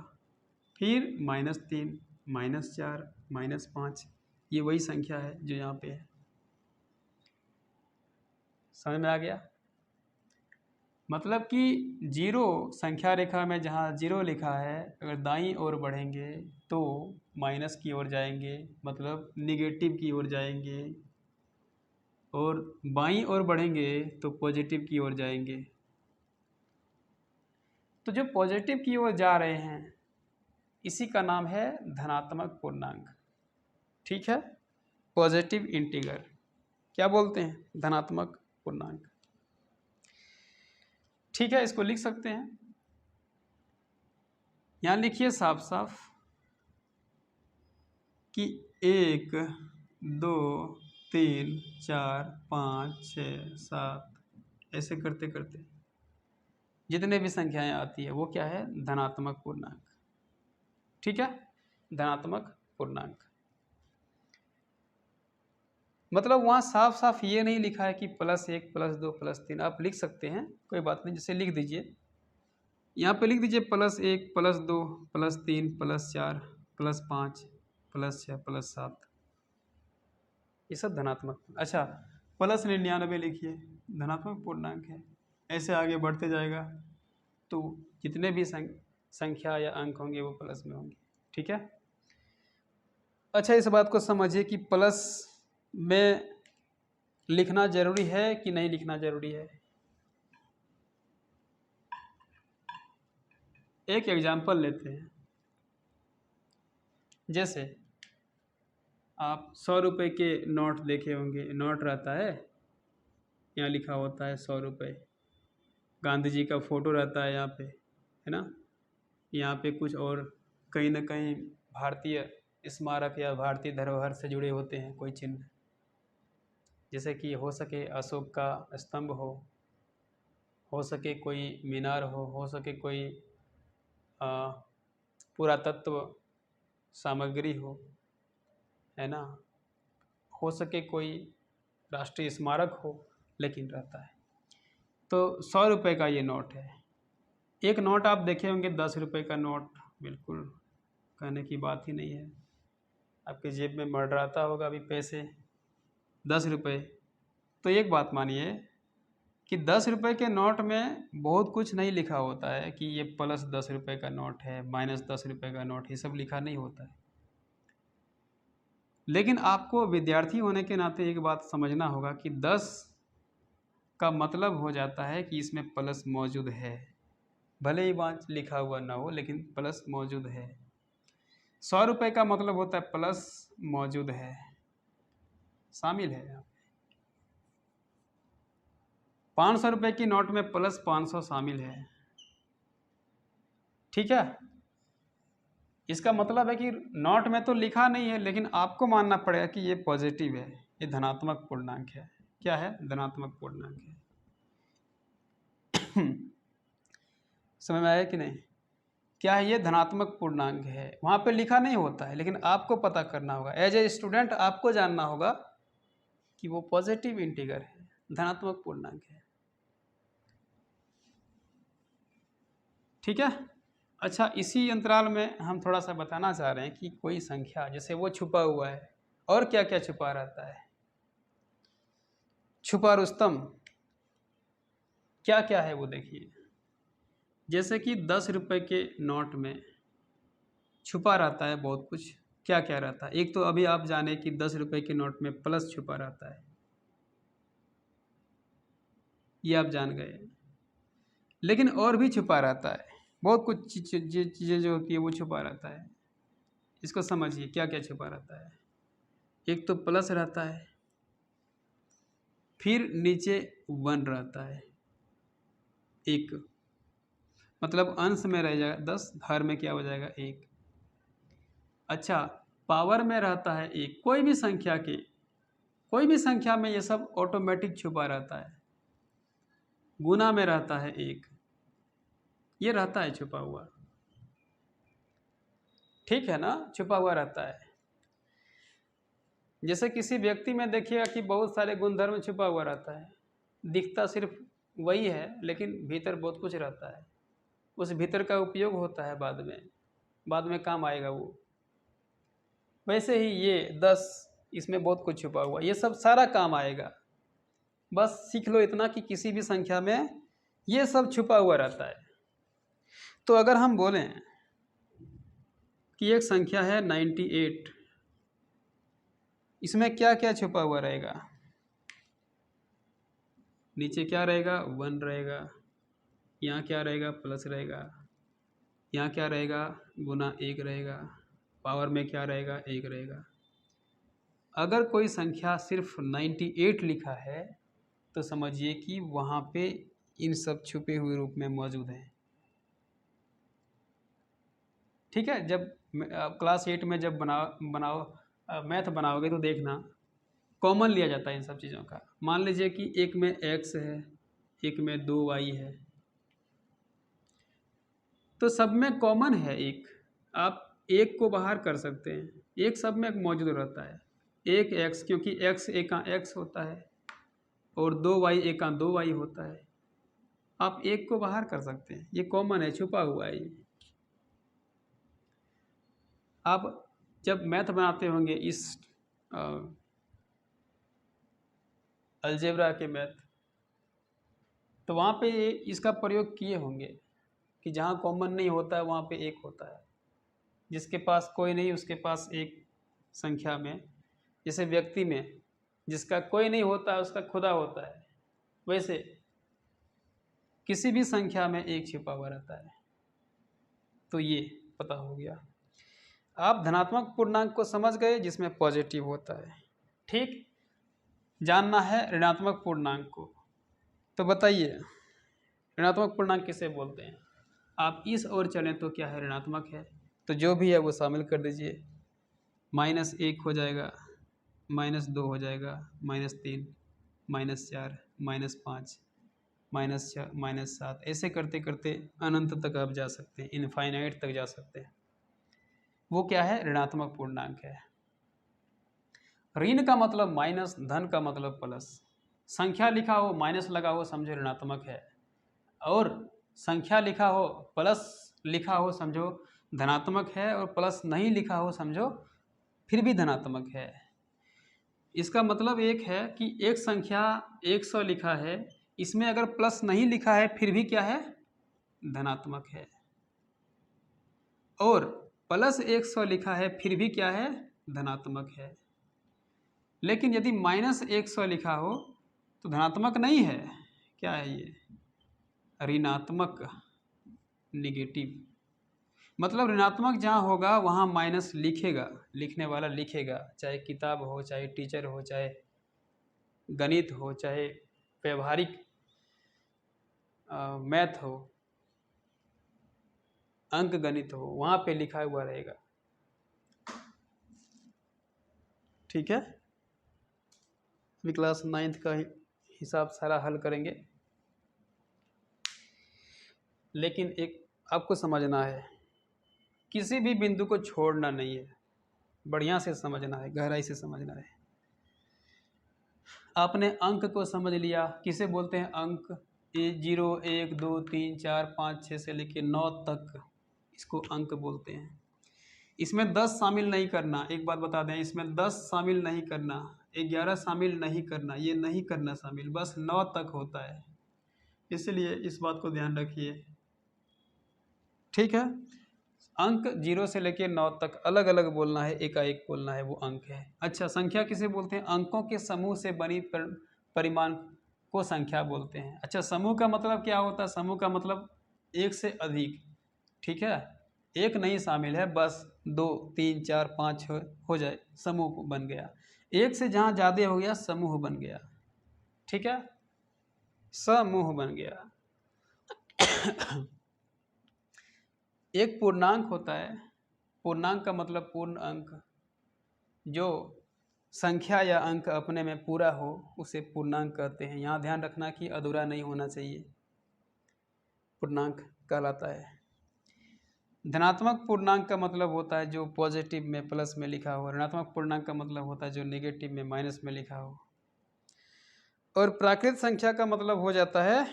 फिर -3, -4, -5, ये वही संख्या है जो यहाँ पे है। समझ में आ गया? मतलब कि 0 संख्या रेखा में जहाँ 0 लिखा है, अगर दाईं ओर बढ़ेंगे तो माइनस की ओर जाएंगे, मतलब निगेटिव की ओर जाएंगे, और बाईं ओर बढ़ेंगे तो पॉजिटिव की ओर जाएंगे। तो जो पॉजिटिव की ओर जा रहे हैं इसी का नाम है धनात्मक पूर्णांक। ठीक है, पॉजिटिव इंटीगर क्या बोलते हैं? धनात्मक पूर्णांक। ठीक है, इसको लिख सकते हैं, यहाँ लिखिए साफ साफ कि 1 2 3 4 5 6 7 ऐसे करते करते जितने भी संख्याएं आती है वो क्या है? धनात्मक पूर्णांक। ठीक है, धनात्मक पूर्णांक। मतलब वहाँ साफ साफ ये नहीं लिखा है कि +1 +2 +3, आप लिख सकते हैं, कोई बात नहीं, जैसे लिख दीजिए, यहाँ पे लिख दीजिए +1 +2 +3 +4 +5 +6 +7, ये सब धनात्मक। अच्छा, +99 लिखिए, धनात्मक पूर्णांक है। ऐसे आगे बढ़ते जाएगा तो जितने भी संख्या या अंक होंगे वो प्लस में होंगे। ठीक है। अच्छा, इस बात को समझिए कि प्लस में लिखना जरूरी है कि नहीं लिखना जरूरी है। एक एग्जाम्पल लेते हैं। जैसे आप 100 रुपये के नोट देखे होंगे, नोट रहता है, यहाँ लिखा होता है 100 रुपये, गांधी जी का फोटो रहता है यहाँ पे, है ना। यहाँ पे कुछ और कहीं ना कहीं भारतीय स्मारक या भारतीय धरोहर से जुड़े होते हैं कोई चिन्ह, जैसे कि हो सके अशोक का स्तंभ हो सके कोई मीनार हो सके कोई पुरातत्व सामग्री हो, है ना, हो सके कोई राष्ट्रीय स्मारक हो, लेकिन रहता है। तो 100 रुपये का ये नोट है। एक नोट आप देखे होंगे 10 रुपये का नोट, बिल्कुल कहने की बात ही नहीं है, आपके जेब में मर्राता होगा अभी पैसे 10 रुपये। तो एक बात मानिए कि 10 रुपये के नोट में बहुत कुछ नहीं लिखा होता है कि ये +10 रुपये का नोट है, -10 रुपये का नोट, ये सब लिखा नहीं होता है। लेकिन आपको विद्यार्थी होने के नाते एक बात समझना होगा कि 10 का मतलब हो जाता है कि इसमें प्लस मौजूद है, भले ही वहाँ लिखा हुआ ना हो, लेकिन प्लस मौजूद है। 100 रुपये का मतलब होता है प्लस मौजूद है, शामिल है। 500 रुपये की नोट में +500 शामिल है। ठीक है। इसका मतलब है कि नोट में तो लिखा नहीं है, लेकिन आपको मानना पड़ेगा कि ये पॉजिटिव है, ये धनात्मक पूर्णांक है। क्या है? धनात्मक पूर्णांक है। समझ में आया कि नहीं? क्या है? ये धनात्मक पूर्णांक है। वहाँ पे लिखा नहीं होता है, लेकिन आपको पता करना होगा, एज ए स्टूडेंट आपको जानना होगा कि वो पॉजिटिव इंटीगर है, धनात्मक पूर्णांक है। ठीक है। अच्छा, इसी अंतराल में हम थोड़ा सा बताना चाह रहे हैं कि कोई संख्या जैसे वो छुपा हुआ है, और क्या क्या छुपा रहता है। छुपा रुस्तम क्या क्या है वो देखिए। जैसे कि 10 रुपये के नोट में छुपा रहता है बहुत कुछ। क्या क्या रहता है? एक तो अभी आप जाने कि 10 रुपये के नोट में प्लस छुपा रहता है, ये आप जान गए। लेकिन और भी छुपा रहता है, बहुत कुछ चीज़ें जो होती है वो छुपा रहता है। इसको समझिए क्या क्या छुपा रहता है। एक तो प्लस रहता है, फिर नीचे 1 रहता है, एक मतलब अंश में रह जाएगा 10, हर में क्या हो जाएगा 1। अच्छा, पावर में रहता है 1, कोई भी संख्या में ये सब ऑटोमेटिक छुपा रहता है। गुना में रहता है 1, ये रहता है छुपा हुआ। ठीक है ना, छुपा हुआ रहता है। जैसे किसी व्यक्ति में देखिएगा कि बहुत सारे गुणधर्म छुपा हुआ रहता है, दिखता सिर्फ वही है, लेकिन भीतर बहुत कुछ रहता है। उस भीतर का उपयोग होता है बाद में काम आएगा वो। वैसे ही ये 10, इसमें बहुत कुछ छुपा हुआ, ये सब सारा काम आएगा। बस सीख लो इतना कि किसी भी संख्या में ये सब छुपा हुआ रहता है। तो अगर हम बोलें कि एक संख्या है 98, इसमें क्या क्या छुपा हुआ रहेगा? नीचे क्या रहेगा? 1 रहेगा, यहाँ क्या रहेगा? प्लस रहेगा, यहाँ क्या रहेगा? गुना 1 रहेगा, पावर में क्या रहेगा? 1 रहेगा। अगर कोई संख्या सिर्फ 98 लिखा है तो समझिए कि वहाँ पे इन सब छुपे हुए रूप में मौजूद हैं। ठीक है। जब क्लास 8 में जब मैथ बनाओगे तो देखना, कॉमन लिया जाता है इन सब चीज़ों का। मान लीजिए कि एक में x है, एक में 2y है, तो सब में कॉमन है एक, आप एक को बाहर कर सकते हैं, एक सब में मौजूद रहता है। एक x, क्योंकि x एक x होता है, और 2y एक 2y होता है। आप एक को बाहर कर सकते हैं, ये कॉमन है, छुपा हुआ है ये। आप जब मैथ बनाते होंगे इस अलजेब्रा के मैथ, तो वहाँ पे इसका प्रयोग किए होंगे कि जहाँ कॉमन नहीं होता है वहाँ पे एक होता है, जिसके पास कोई नहीं उसके पास एक संख्या में, जैसे व्यक्ति में जिसका कोई नहीं होता है उसका खुदा होता है, वैसे किसी भी संख्या में एक छिपा हुआ रहता है। तो ये पता हो गया। आप धनात्मक पूर्णांक को समझ गए जिसमें पॉजिटिव होता है। ठीक, जानना है ऋणात्मक पूर्णांक को। तो बताइए ऋणात्मक पूर्णांक किसे बोलते हैं? आप इस ओर चलें तो क्या है, ऋणात्मक है, तो जो भी है वो शामिल कर दीजिए। -1 हो जाएगा, -2 हो जाएगा, -3, -4, -5, -6, -7, ऐसे करते करते अनंत तक आप जा सकते हैं, इनफाइनाइट तक जा सकते हैं। वो क्या है, ऋणात्मक पूर्णांक है। ऋण का मतलब माइनस, धन का मतलब प्लस। संख्या लिखा हो माइनस लगा हो समझो ऋणात्मक है, और संख्या लिखा हो प्लस लिखा हो समझो धनात्मक है, और प्लस नहीं लिखा हो समझो फिर भी धनात्मक है। इसका मतलब एक है कि एक संख्या 100 लिखा है, इसमें अगर प्लस नहीं लिखा है फिर भी क्या है, धनात्मक है, और प्लस 100 लिखा है फिर भी क्या है, धनात्मक है। लेकिन यदि -100 लिखा हो तो धनात्मक नहीं है, क्या है ये, ऋणात्मक, निगेटिव। मतलब ऋणात्मक जहाँ होगा वहाँ माइनस लिखेगा, लिखने वाला लिखेगा, चाहे किताब हो, चाहे टीचर हो, चाहे गणित हो, चाहे व्यवहारिक मैथ हो, अंक गणित हो, वहाँ पे लिखा हुआ रहेगा। ठीक है, अभी क्लास 9th का हिसाब सारा हल करेंगे। लेकिन एक आपको समझना है, किसी भी बिंदु को छोड़ना नहीं है, बढ़िया से समझना है, गहराई से समझना है। आपने अंक को समझ लिया, किसे बोलते हैं अंक, 0, 1, 2, 3, 4, 5, 6 से लेके 9 तक, इसको अंक बोलते हैं। इसमें 10 शामिल नहीं करना, एक बात बता दें, इसमें 10 शामिल नहीं करना, 11 शामिल नहीं करना, ये नहीं करना शामिल, बस 9 तक होता है, इसलिए इस बात को ध्यान रखिए। ठीक है, अंक 0 से लेके 9 तक अलग अलग बोलना है, एकाएक बोलना है, वो अंक है। अच्छा, संख्या किसे बोलते हैं, अंकों के समूह से बनी परिमाण को संख्या बोलते हैं। अच्छा, समूह का मतलब क्या होता है, समूह का मतलब एक से अधिक। ठीक है, एक नहीं शामिल है, बस 2, 3, 4, 5 हो जाए समूह बन गया। एक से जहाँ ज़्यादा हो गया समूह बन गया। ठीक है, समूह बन गया। एक पूर्णांक होता है, पूर्णांक का मतलब पूर्ण अंक, जो संख्या या अंक अपने में पूरा हो उसे पूर्णांक कहते हैं। यहाँ ध्यान रखना कि अधूरा नहीं होना चाहिए, पूर्णांक कहलाता है। धनात्मक पूर्णांक का मतलब होता है जो पॉजिटिव में प्लस में लिखा हो, ऋणात्मक पूर्णांक का मतलब होता है जो नेगेटिव में माइनस में लिखा हो, और प्राकृत संख्या का मतलब हो जाता है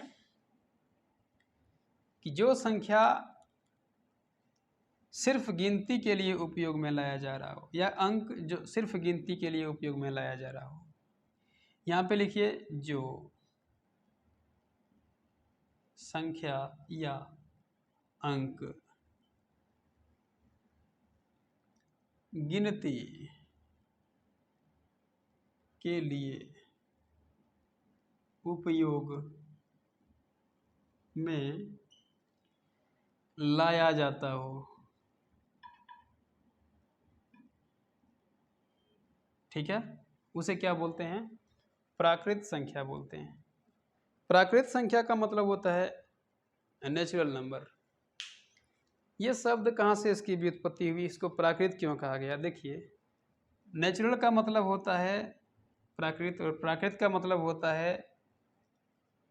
कि जो संख्या सिर्फ गिनती के लिए उपयोग में लाया जा रहा हो, या अंक जो सिर्फ गिनती के लिए उपयोग में लाया जा रहा हो। यहाँ पे लिखिए, जो संख्या या अंक गिनती के लिए उपयोग में लाया जाता हो। ठीक है, उसे क्या बोलते हैं, प्राकृत संख्या बोलते हैं। प्राकृत संख्या का मतलब होता है नेचुरल नंबर। ये शब्द कहाँ से इसकी व्युत्पत्ति हुई, इसको प्राकृत क्यों कहा गया? देखिए, नेचुरल का मतलब होता है प्राकृत, और प्राकृत का मतलब होता है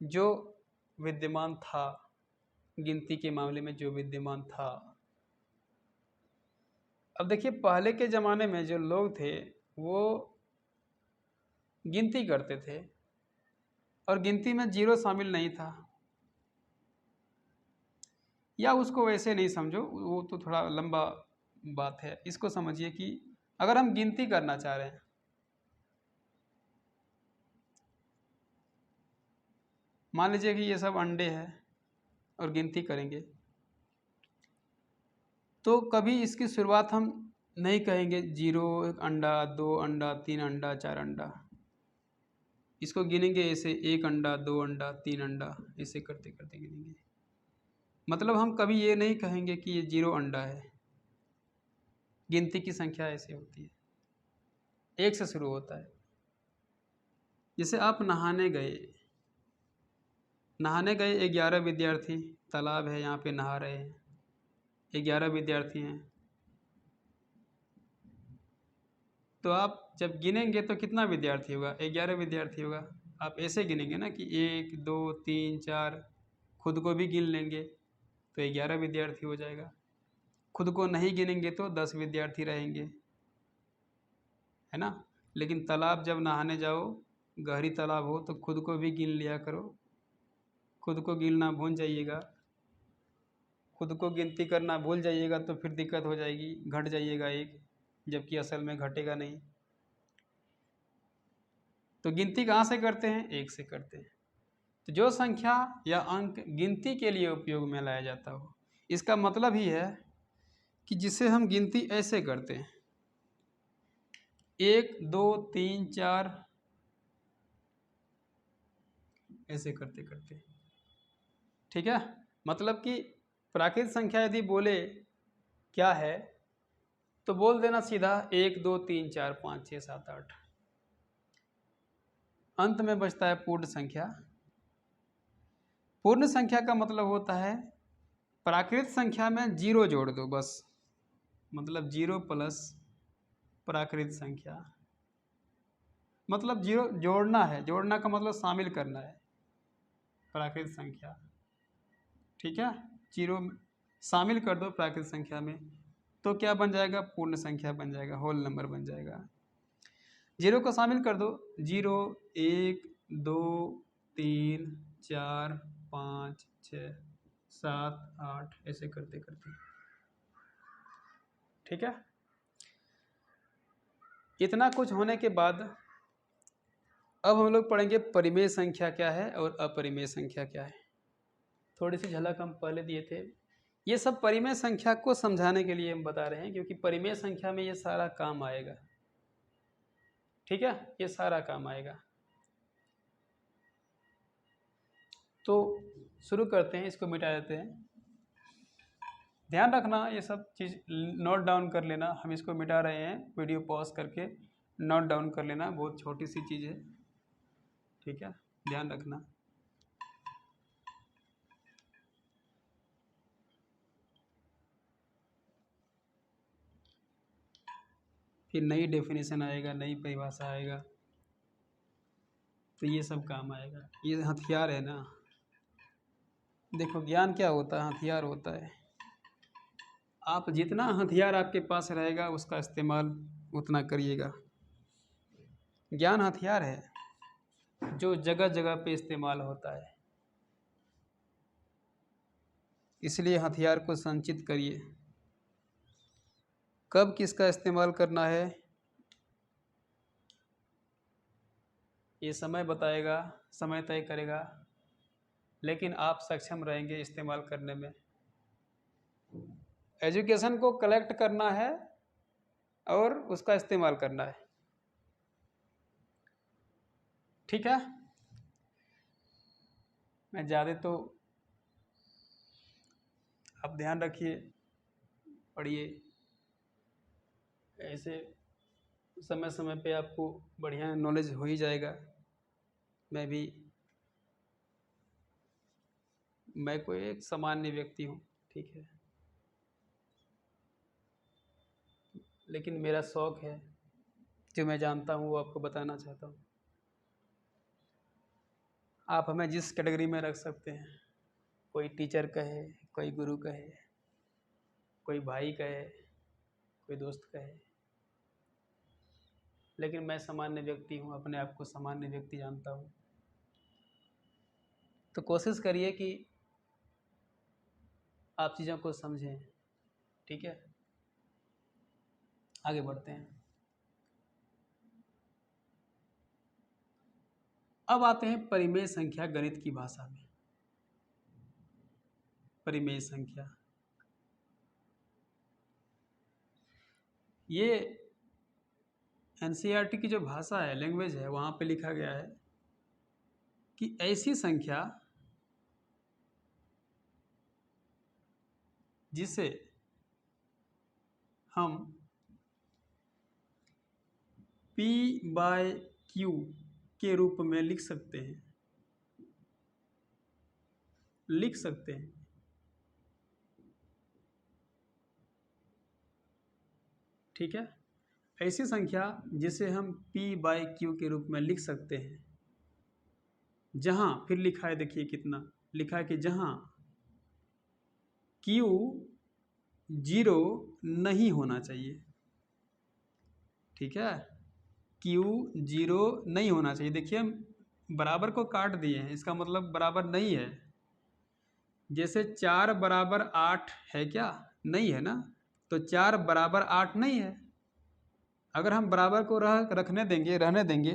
जो विद्यमान था, गिनती के मामले में जो विद्यमान था। अब देखिए, पहले के ज़माने में जो लोग थे वो गिनती करते थे, और गिनती में 0 शामिल नहीं था, या उसको वैसे नहीं समझो, वो तो थोड़ा लंबा बात है। इसको समझिए कि अगर हम गिनती करना चाह रहे हैं, मान लीजिए कि ये सब अंडे हैं और गिनती करेंगे, तो कभी इसकी शुरुआत हम नहीं कहेंगे 0 1 अंडा 2 अंडा 3 अंडा 4 अंडा। इसको गिनेंगे ऐसे 1 अंडा 2 अंडा 3 अंडा, ऐसे करते करते गिनेंगे। मतलब हम कभी ये नहीं कहेंगे कि ये 0 अंडा है। गिनती की संख्या ऐसे होती है, 1 से शुरू होता है। जैसे आप नहाने गए, 11 विद्यार्थी, तालाब है यहाँ पे नहा रहे हैं, 11 विद्यार्थी हैं। तो आप जब गिनेंगे तो कितना विद्यार्थी होगा? 11 विद्यार्थी होगा। आप ऐसे गिनेंगे ना कि 1 2 3 4, खुद को भी गिन लेंगे तो 11 विद्यार्थी हो जाएगा। खुद को नहीं गिनेंगे तो 10 विद्यार्थी रहेंगे, है ना। लेकिन तालाब जब नहाने जाओ, गहरी तालाब हो, तो खुद को भी गिन लिया करो। खुद को गिनना भूल जाइएगा, खुद को गिनती करना भूल जाइएगा तो फिर दिक्कत हो जाएगी, घट जाइएगा एक, जबकि असल में घटेगा नहीं। तो गिनती कहाँ से करते हैं? 1 से करते हैं। तो जो संख्या या अंक गिनती के लिए उपयोग में लाया जाता हो, इसका मतलब ही है कि जिसे हम गिनती ऐसे करते हैं 1 2 3 4, ऐसे करते करते, ठीक है। मतलब कि प्राकृत संख्या यदि बोले क्या है, तो बोल देना सीधा 1 2 3 4 5 6 7 8। अंत में बचता है पूर्ण संख्या। पूर्ण संख्या का मतलब होता है प्राकृत संख्या में 0 जोड़ दो बस, मतलब 0 प्लस प्राकृत संख्या। मतलब 0 जोड़ना है, जोड़ना का मतलब शामिल करना है प्राकृत संख्या, ठीक है। 0 शामिल कर दो प्राकृत संख्या में, तो क्या बन जाएगा? पूर्ण संख्या बन जाएगा, होल नंबर बन जाएगा। 0 को शामिल कर दो, 0 1 2 3 4 5 6 7 8, ऐसे करते करते, ठीक है। इतना कुछ होने के बाद अब हम लोग पढ़ेंगे परिमेय संख्या क्या है और अपरिमेय संख्या क्या है। थोड़ी सी झलक हम पहले दिए थे। ये सब परिमेय संख्या को समझाने के लिए हम बता रहे हैं, क्योंकि परिमेय संख्या में ये सारा काम आएगा, ठीक है। ये सारा काम आएगा। तो शुरू करते हैं, इसको मिटा देते हैं। ध्यान रखना, ये सब चीज़ नोट डाउन कर लेना। हम इसको मिटा रहे हैं, वीडियो पॉज करके नोट डाउन कर लेना, बहुत छोटी सी चीज़ है, ठीक है। ध्यान रखना। फिर नई डेफिनेशन आएगा, नई परिभाषा आएगा, तो ये सब काम आएगा। ये हथियार है ना। देखो ज्ञान क्या होता है? हथियार होता है। आप जितना हथियार आपके पास रहेगा उसका इस्तेमाल उतना करिएगा। ज्ञान हथियार है जो जगह जगह पे इस्तेमाल होता है, इसलिए हथियार को संचित करिए। कब किसका इस्तेमाल करना है ये समय बताएगा, समय तय करेगा, लेकिन आप सक्षम रहेंगे इस्तेमाल करने में। एजुकेशन को कलेक्ट करना है और उसका इस्तेमाल करना है, ठीक है। मैं ज़्यादा तो आप ध्यान रखिए, पढ़िए, ऐसे समय समय पे आपको बढ़िया नॉलेज हो ही जाएगा। मैं कोई एक सामान्य व्यक्ति हूँ, ठीक है, लेकिन मेरा शौक़ है, जो मैं जानता हूँ वो आपको बताना चाहता हूँ। आप हमें जिस कैटेगरी में रख सकते हैं, कोई टीचर कहे, कोई गुरु कहे, कोई भाई कहे, कोई दोस्त कहे, लेकिन मैं सामान्य व्यक्ति हूँ, अपने आप को सामान्य व्यक्ति जानता हूँ। तो कोशिश करिए कि आप चीज़ों को समझें। ठीक है, आगे बढ़ते हैं। अब आते हैं परिमेय संख्या गणित की भाषा में। परिमेय संख्या ये एनसीईआरटी की जो भाषा है, लैंग्वेज है, वहाँ पे लिखा गया है कि ऐसी संख्या जिसे हम P बाय Q के रूप में लिख सकते हैं, ठीक है। ऐसी संख्या जिसे हम P बाय Q के रूप में लिख सकते हैं, जहां, फिर लिखा है, देखिए कितना लिखा है कि जहां Q 0 नहीं होना चाहिए। ठीक है, Q 0 नहीं होना चाहिए। देखिए हम बराबर को काट दिए हैं, इसका मतलब बराबर नहीं है। जैसे 4 बराबर 8 है क्या? नहीं है ना। तो 4 बराबर 8 नहीं है। अगर हम बराबर को रहने देंगे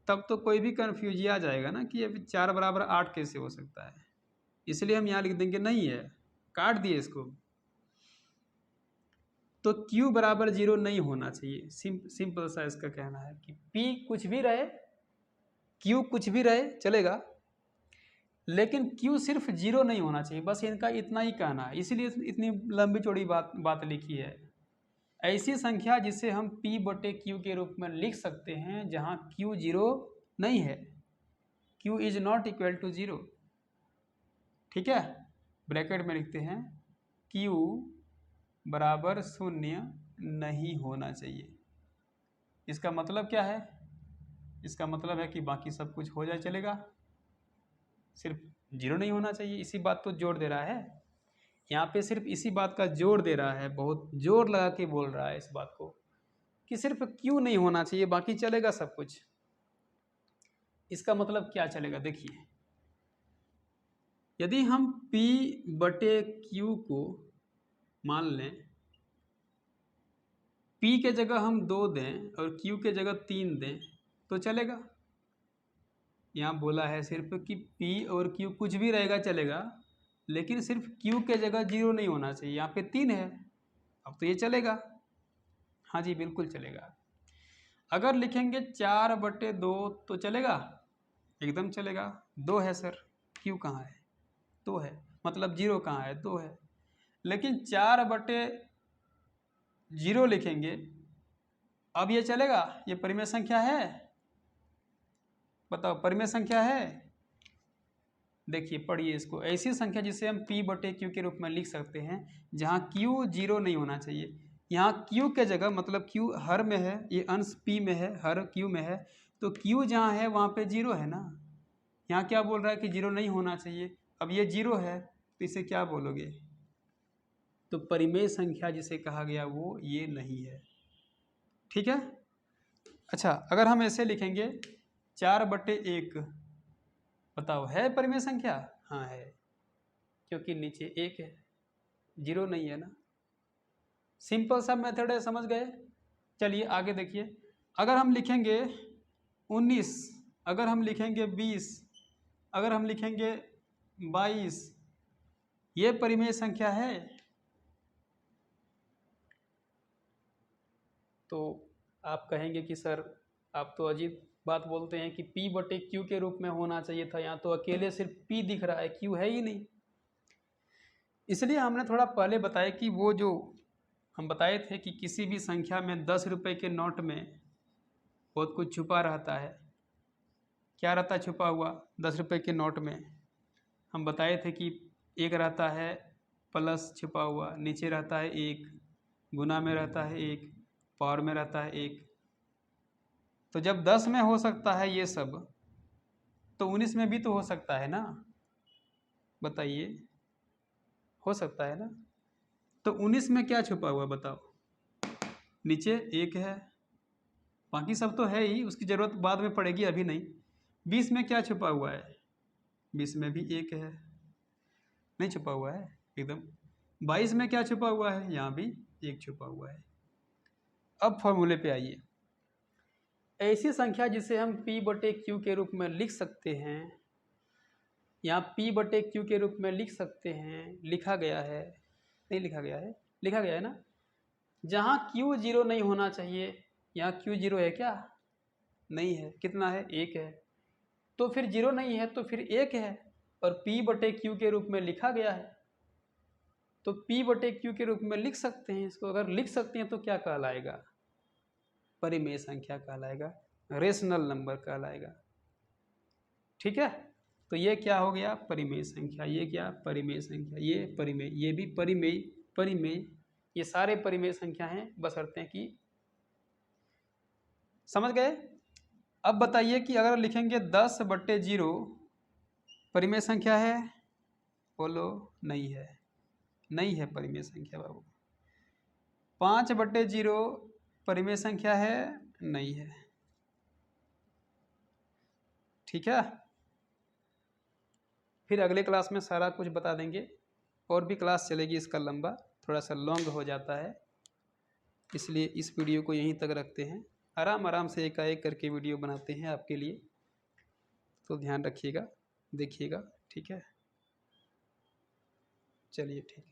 तब तो कोई भी कन्फ्यूज आ जाएगा ना कि अभी 4 बराबर 8 कैसे हो सकता है। इसलिए हम यहाँ लिख देंगे नहीं है, काट दिए इसको। तो Q बराबर 0 नहीं होना चाहिए। सिंपल सा इसका कहना है कि P कुछ भी रहे, Q कुछ भी रहे चलेगा, लेकिन Q सिर्फ 0 नहीं होना चाहिए। बस इनका इतना ही कहना है, इसीलिए इतनी लंबी चौड़ी बात लिखी है। ऐसी संख्या जिसे हम P बटे Q के रूप में लिख सकते हैं जहां Q 0 नहीं है, Q is not equal to 0। ठीक है, ब्रैकेट में लिखते हैं Q बराबर 0 नहीं होना चाहिए। इसका मतलब क्या है? इसका मतलब है कि बाकी सब कुछ हो जाए चलेगा, सिर्फ 0 नहीं होना चाहिए। इसी बात तो जोर दे रहा है यहाँ पे, सिर्फ इसी बात का जोर दे रहा है, बहुत जोर लगा के बोल रहा है इस बात को कि सिर्फ Q नहीं होना चाहिए, बाकी चलेगा सब कुछ। इसका मतलब क्या चलेगा? देखिए, यदि हम P बटे Q को मान लें, P के जगह हम 2 दें और Q के जगह 3 दें तो चलेगा। यहाँ बोला है सिर्फ कि P और Q कुछ भी रहेगा चलेगा, लेकिन सिर्फ Q के जगह 0 नहीं होना चाहिए। यहाँ पे 3 है, अब तो ये चलेगा। हाँ जी, बिल्कुल चलेगा। अगर लिखेंगे 4 बटे 2 तो चलेगा, एकदम चलेगा। 2 है सर, Q कहाँ है? 2 है, मतलब 0 कहाँ है? 2 है। लेकिन 4 बटे 0 लिखेंगे, अब ये चलेगा? ये परिमेय संख्या है? बताओ, परिमेय संख्या है? देखिए पढ़िए इसको। ऐसी संख्या जिसे हम P बटे Q के रूप में लिख सकते हैं जहाँ Q 0 नहीं होना चाहिए। यहाँ Q के जगह, मतलब Q हर में है, ये अंश P में है, हर Q में है, तो Q जहाँ है वहाँ पे 0 है ना। यहाँ क्या बोल रहा है कि 0 नहीं होना चाहिए। अब ये 0 है तो इसे क्या बोलोगे? तो परिमेय संख्या जिसे कहा गया वो ये नहीं है। ठीक है। अच्छा, अगर हम ऐसे लिखेंगे 4 बटे 1, बताओ है परिमेय संख्या? हाँ है, क्योंकि नीचे 1 है, 0 नहीं है ना। सिंपल सा मेथड है, समझ गए? चलिए आगे देखिए। अगर हम लिखेंगे 19, अगर हम लिखेंगे 20, अगर हम लिखेंगे 22, ये परिमेय संख्या है? तो आप कहेंगे कि सर आप तो अजीब बात बोलते हैं कि P बटे Q के रूप में होना चाहिए था, यहाँ तो अकेले सिर्फ P दिख रहा है, Q है ही नहीं। इसलिए हमने थोड़ा पहले बताया कि वो जो हम बताए थे कि किसी भी संख्या में 10 रुपये के नोट में बहुत कुछ छुपा रहता है। क्या रहता है छुपा हुआ 10 रुपये के नोट में? हम बताए थे कि एक रहता है प्लस छुपा हुआ, नीचे रहता है 1, गुना में रहता है 1, पावर में रहता है 1। तो जब 10 में हो सकता है ये सब, तो 19 में भी तो हो सकता है ना। बताइए, हो सकता है ना। तो 19 में क्या छुपा हुआ बताओ? नीचे 1 है, बाकी सब तो है ही, उसकी ज़रूरत बाद में पड़ेगी, अभी नहीं। 20 में क्या छुपा हुआ है? 20 में भी 1 है, नहीं छुपा हुआ है। एकदम। 22 में क्या छुपा हुआ है? यहाँ भी 1 छुपा हुआ है। अब फॉर्मूले पे आइए। ऐसी संख्या जिसे हम P/Q के रूप में लिख सकते हैं, यहाँ P/Q के रूप में लिख सकते हैं, लिखा गया है, नहीं लिखा गया है, लिखा गया है ना। जहाँ Q 0 नहीं होना चाहिए, यहाँ Q 0 है क्या? नहीं है। कितना है? 1 है। तो फिर 0 नहीं है तो फिर 1 है, और P/Q के रूप में लिखा गया है, तो P/Q के रूप में लिख सकते हैं इसको। अगर लिख सकते हैं तो क्या कहलाएगा? परिमेय संख्या कहलाएगा, रेशनल नंबर कहलाएगा। ठीक है, तो ये क्या हो गया? परिमेय संख्या। ये क्या? परिमेय संख्या। ये परिमेय, ये भी परिमेय। परिमेय, ये सारे परिमेय संख्या हैं, बशर्ते कि, समझ गए। अब बताइए कि अगर लिखेंगे 10/0 परिमेय संख्या है? बोलो। नहीं है, नहीं है परिमेय संख्या बाबू। 5/0 परिमेय संख्या है? नहीं है। ठीक है, फिर अगले क्लास में सारा कुछ बता देंगे। और भी क्लास चलेगी, इसका लंबा थोड़ा सा लॉन्ग हो जाता है, इसलिए इस वीडियो को यहीं तक रखते हैं। आराम आराम से एकाएक करके वीडियो बनाते हैं आपके लिए, तो ध्यान रखिएगा, देखिएगा। ठीक है, चलिए ठीक है।